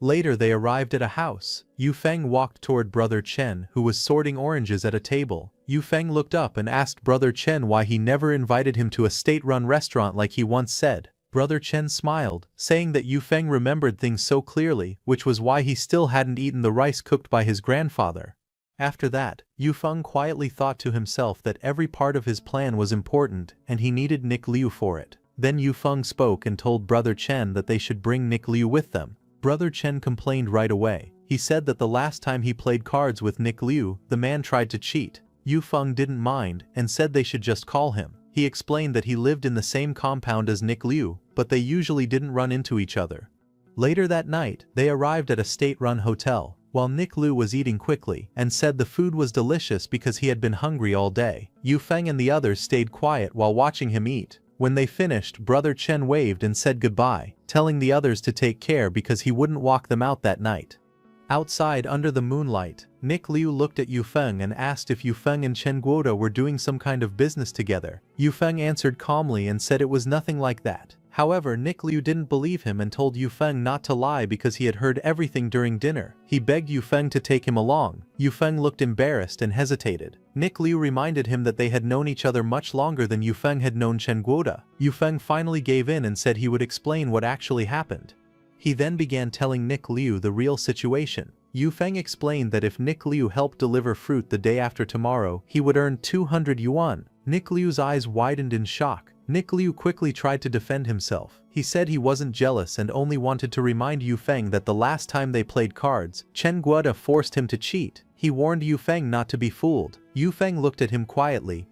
Later they arrived at a house. Yufeng walked toward Brother Chen, who was sorting oranges at a table. Yufeng looked up and asked Brother Chen why he never invited him to a state-run restaurant like he once said. Brother Chen smiled, saying that Yufeng remembered things so clearly, which was why he still hadn't eaten the rice cooked by his grandfather. After that, Yufeng quietly thought to himself that every part of his plan was important and he needed Nick Liu for it. Then Yufeng spoke and told Brother Chen that they should bring Nick Liu with them. Brother Chen complained right away. He said that the last time he played cards with Nick Liu, the man tried to cheat. Yufeng didn't mind and said they should just call him. He explained that he lived in the same compound as Nick Liu, but they usually didn't run into each other. Later that night, they arrived at a state-run hotel, while Nick Liu was eating quickly and said the food was delicious because he had been hungry all day. Yufeng and the others stayed quiet while watching him eat. When they finished, Brother Chen waved and said goodbye, telling the others to take care because he wouldn't walk them out that night. Outside under the moonlight, Nick Liu looked at Yufeng and asked if Yufeng and Chen Guoda were doing some kind of business together. Yufeng answered calmly and said it was nothing like that. However, Nick Liu didn't believe him and told Yufeng not to lie because he had heard everything during dinner. He begged Yufeng to take him along. Yufeng looked embarrassed and hesitated. Nick Liu reminded him that they had known each other much longer than Yufeng had known Chen Guoda. Yufeng finally gave in and said he would explain what actually happened. He then began telling Nick Liu the real situation. Yufeng explained that if Nick Liu helped deliver fruit the day after tomorrow, he would earn 200 yuan. Nick Liu's eyes widened in shock. Nick Liu quickly tried to defend himself. He said he wasn't jealous and only wanted to remind Yufeng that the last time they played cards, Chen Guoda forced him to cheat. He warned Yufeng not to be fooled. Yufeng looked at him quietly.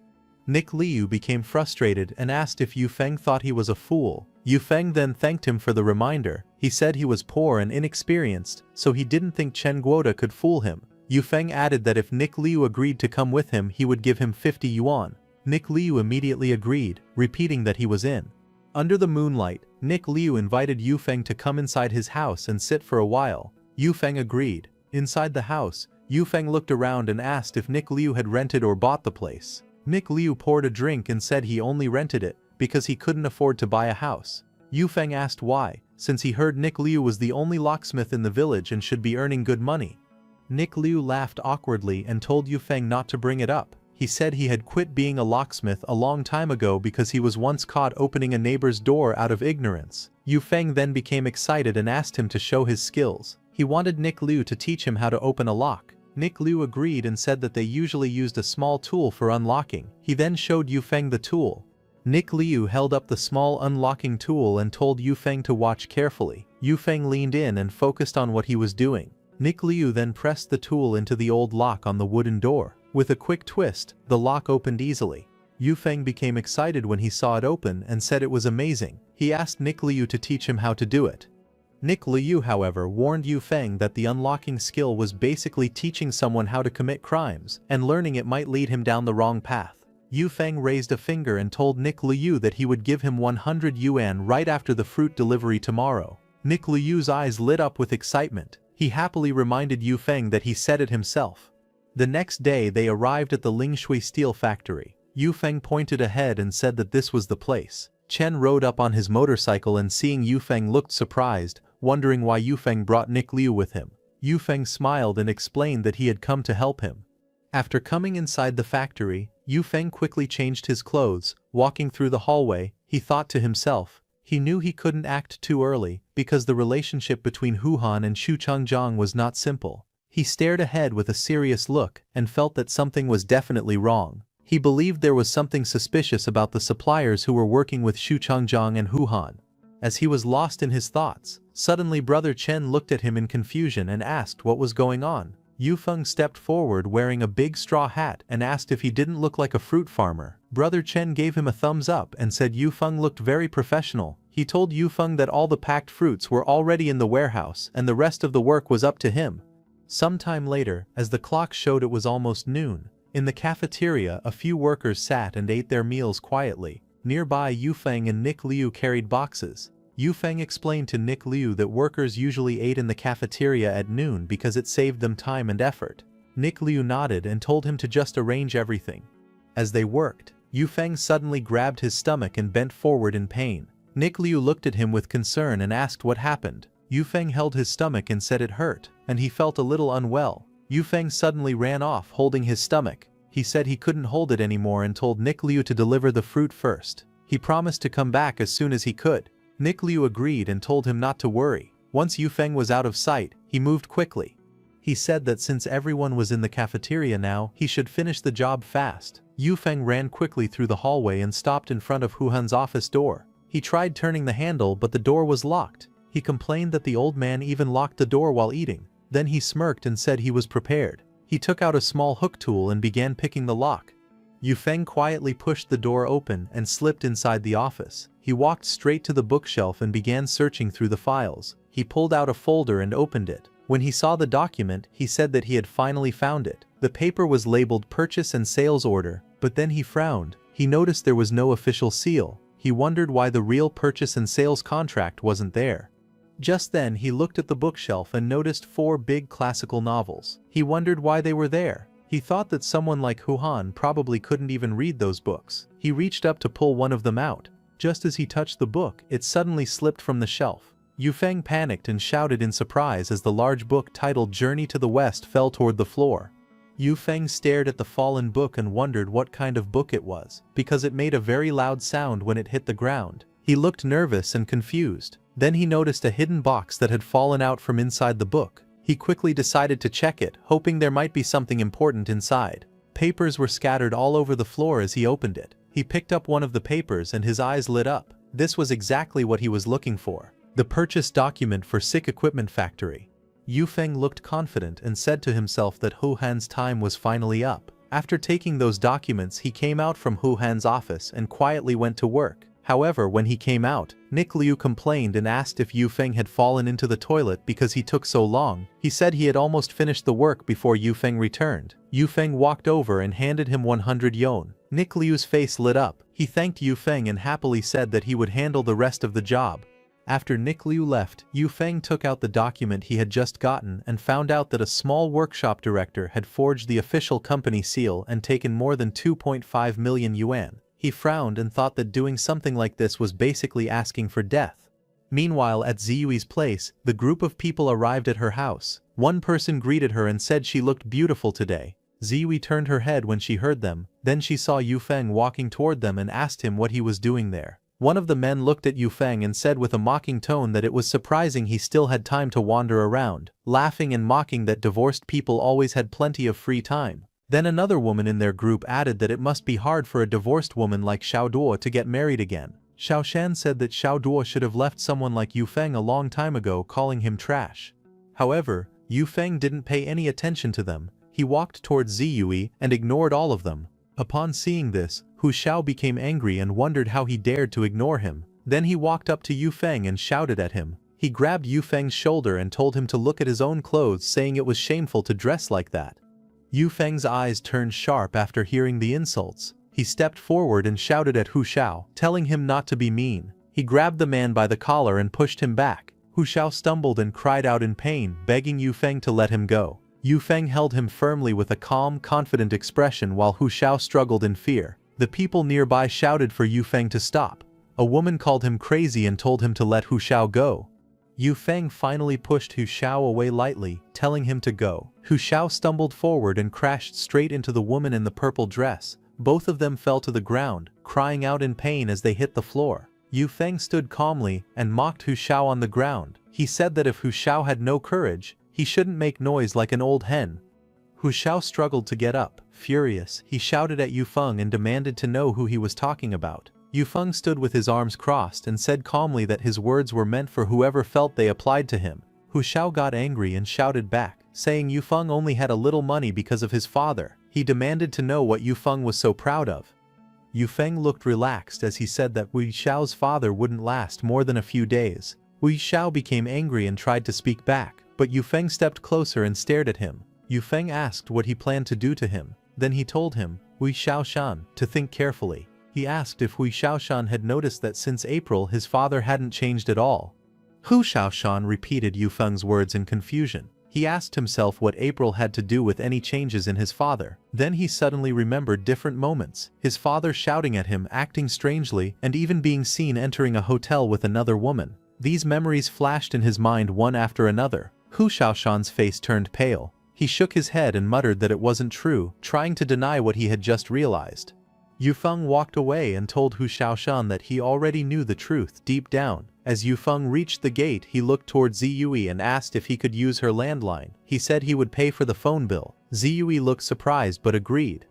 Nick Liu became frustrated and asked if Yufeng thought he was a fool. Yufeng then thanked him for the reminder. He said he was poor and inexperienced, so he didn't think Chen Guoda could fool him. Yufeng added that if Nick Liu agreed to come with him, he would give him 50 yuan. Nick Liu immediately agreed, repeating that he was in. Under the moonlight, Nick Liu invited Yufeng to come inside his house and sit for a while. Yufeng agreed. Inside the house, Yufeng looked around and asked if Nick Liu had rented or bought the place. Nick Liu poured a drink and said he only rented it because he couldn't afford to buy a house. Yufeng asked why, since he heard Nick Liu was the only locksmith in the village and should be earning good money. Nick Liu laughed awkwardly and told Yufeng not to bring it up. He said he had quit being a locksmith a long time ago because he was once caught opening a neighbor's door out of ignorance. Yufeng then became excited and asked him to show his skills. He wanted Nick Liu to teach him how to open a lock. Nick Liu agreed and said that they usually used a small tool for unlocking. He then showed Yufeng the tool. Nick Liu held up the small unlocking tool and told Yufeng to watch carefully. Yufeng leaned in and focused on what he was doing. Nick Liu then pressed the tool into the old lock on the wooden door. With a quick twist, the lock opened easily. Yufeng became excited when he saw it open and said it was amazing. He asked Nick Liu to teach him how to do it. Nick Liu, however, warned Yufeng that the unlocking skill was basically teaching someone how to commit crimes, and learning it might lead him down the wrong path. Yufeng raised a finger and told Nick Liu that he would give him 100 yuan right after the fruit delivery tomorrow. Nick Liu's eyes lit up with excitement. He happily reminded Yufeng that he said it himself. The next day they arrived at the Lingshui steel factory. Yufeng pointed ahead and said that this was the place. Chen rode up on his motorcycle and seeing Yufeng looked surprised, wondering why Yufeng brought Nick Liu with him. Yufeng smiled and explained that he had come to help him. After coming inside the factory, Yufeng quickly changed his clothes. Walking through the hallway, he thought to himself. He knew he couldn't act too early, because the relationship between Hu Han and Xu Changjiang was not simple. He stared ahead with a serious look and felt that something was definitely wrong. He believed there was something suspicious about the suppliers who were working with Xu Changjiang and Hu Han. As he was lost in his thoughts, suddenly Brother Chen looked at him in confusion and asked what was going on. Yufeng stepped forward wearing a big straw hat and asked if he didn't look like a fruit farmer. Brother Chen gave him a thumbs up and said Yufeng looked very professional. He told Yufeng that all the packed fruits were already in the warehouse and the rest of the work was up to him. Sometime later, as the clock showed it was almost noon, in the cafeteria a few workers sat and ate their meals quietly. Nearby, Yufeng and Nick Liu carried boxes. Yufeng explained to Nick Liu that workers usually ate in the cafeteria at noon because it saved them time and effort. Nick Liu nodded and told him to just arrange everything. As they worked, Yufeng suddenly grabbed his stomach and bent forward in pain. Nick Liu looked at him with concern and asked what happened. Yufeng held his stomach and said it hurt, and he felt a little unwell. Yufeng suddenly ran off holding his stomach. He said he couldn't hold it anymore and told Nick Liu to deliver the fruit first. He promised to come back as soon as he could. Nick Liu agreed and told him not to worry. Once Yufeng was out of sight, he moved quickly. He said that since everyone was in the cafeteria now, he should finish the job fast. Yu Feng ran quickly through the hallway and stopped in front of Hu Han's office door. He tried turning the handle, but the door was locked. He complained that the old man even locked the door while eating. Then he smirked and said he was prepared. He took out a small hook tool and began picking the lock. Yu Feng quietly pushed the door open and slipped inside the office. He walked straight to the bookshelf and began searching through the files. He pulled out a folder and opened it. When he saw the document, he said that he had finally found it. The paper was labeled Purchase and Sales Order, but then he frowned. He noticed there was no official seal. He wondered why the real purchase and sales contract wasn't there. Just then he looked at the bookshelf and noticed 4 big classical novels. He wondered why they were there. He thought that someone like Hu Han probably couldn't even read those books. He reached up to pull one of them out. Just as he touched the book, it suddenly slipped from the shelf. Yu Feng panicked and shouted in surprise as the large book titled Journey to the West fell toward the floor. Yu Feng stared at the fallen book and wondered what kind of book it was, because it made a very loud sound when it hit the ground. He looked nervous and confused. Then he noticed a hidden box that had fallen out from inside the book. He quickly decided to check it, hoping there might be something important inside. Papers were scattered all over the floor as he opened it. He picked up one of the papers and his eyes lit up. This was exactly what he was looking for. The purchase document for Sick Equipment Factory. Yu Feng looked confident and said to himself that Hu Han's time was finally up. After taking those documents, he came out from Hu Han's office and quietly went to work. However, when he came out, Nick Liu complained and asked if Yu Feng had fallen into the toilet because he took so long. He said he had almost finished the work before Yu Feng returned. Yu Feng walked over and handed him 100 yuan. Nick Liu's face lit up. He thanked Yu Feng and happily said that he would handle the rest of the job. After Nick Liu left, Yu Feng took out the document he had just gotten and found out that a small workshop director had forged the official company seal and taken more than 2.5 million yuan. He frowned and thought that doing something like this was basically asking for death. Meanwhile, at Ziyui's place, the group of people arrived at her house. One person greeted her and said she looked beautiful today. Ziyui turned her head when she heard them. Then she saw Yu Feng walking toward them and asked him what he was doing there. One of the men looked at Yu Feng and said with a mocking tone that it was surprising he still had time to wander around, laughing and mocking that divorced people always had plenty of free time. Then another woman in their group added that it must be hard for a divorced woman like Xiao Duo to get married again. Xiao Shan said that Xiao Duo should have left someone like Yu Feng a long time ago, calling him trash. However, Yu Feng didn't pay any attention to them. He walked towards Ziyui and ignored all of them. Upon seeing this, Hu Xiao became angry and wondered how he dared to ignore him. Then he walked up to Yu Feng and shouted at him. He grabbed Yu Feng's shoulder and told him to look at his own clothes, saying it was shameful to dress like that. Yu Feng's eyes turned sharp after hearing the insults. He stepped forward and shouted at Hu Xiao, telling him not to be mean. He grabbed the man by the collar and pushed him back. Hu Xiao stumbled and cried out in pain, begging Yu Feng to let him go. Yu Feng held him firmly with a calm, confident expression while Hu Xiao struggled in fear. The people nearby shouted for Yu Feng to stop. A woman called him crazy and told him to let Hu Xiao go. Yu Feng finally pushed Hu Xiao away lightly, telling him to go. Hu Xiao stumbled forward and crashed straight into the woman in the purple dress. Both of them fell to the ground, crying out in pain as they hit the floor. Yu Feng stood calmly and mocked Hu Xiao on the ground. He said that if Hu Xiao had no courage, he shouldn't make noise like an old hen. Hu Xiao struggled to get up. Furious, he shouted at Yu Feng and demanded to know who he was talking about. Yu Feng stood with his arms crossed and said calmly that his words were meant for whoever felt they applied to him. Hu Xiao got angry and shouted back, saying Yu Feng only had a little money because of his father. He demanded to know what Yu Feng was so proud of. Yu Feng looked relaxed as he said that Wu Xiao's father wouldn't last more than a few days. Wu Xiao became angry and tried to speak back, but Yu Feng stepped closer and stared at him. Yu Feng asked what he planned to do to him. Then he told him, Wu Xiaoshan, to think carefully. He asked if Wu Xiaoshan had noticed that since April his father hadn't changed at all. Hu Xiaoshan repeated Yu Feng's words in confusion. He asked himself what April had to do with any changes in his father. Then he suddenly remembered different moments. His father shouting at him, acting strangely, and even being seen entering a hotel with another woman. These memories flashed in his mind one after another. Hu Xiaoshan's face turned pale. He shook his head and muttered that it wasn't true, trying to deny what he had just realized. Yu Feng walked away and told Hu Xiaoshan that he already knew the truth deep down. As Yufeng reached the gate, he looked toward Ziyue and asked if he could use her landline. He said he would pay for the phone bill. Ziyue looked surprised but agreed.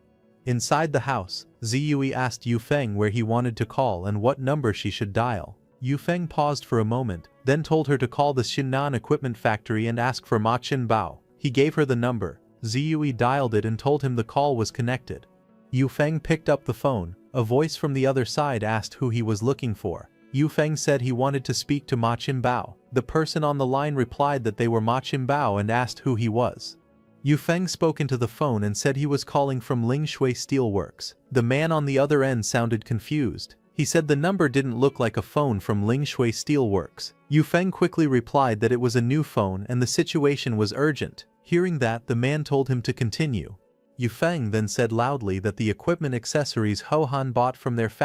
Inside the house, Ziyue asked Yufeng where he wanted to call and what number she should dial. Yufeng paused for a moment, then told her to call the Xinnan equipment factory and ask for Ma Qinbao. He gave her the number. Ziyue dialed it and told him the call was connected. Yufeng picked up the phone. A voice from the other side asked who he was looking for. Yufeng said he wanted to speak to Ma Qinbao. The person on the line replied that they were Ma Qinbao and asked who he was. Yufeng spoke into the phone and said he was calling from Lingshui Steelworks. The man on the other end sounded confused. He said the number didn't look like a phone from Lingshui Steelworks. Yufeng quickly replied that it was a new phone and the situation was urgent. Hearing that, the man told him to continue. Yufeng then said loudly that the equipment accessories Ho Han bought from their factory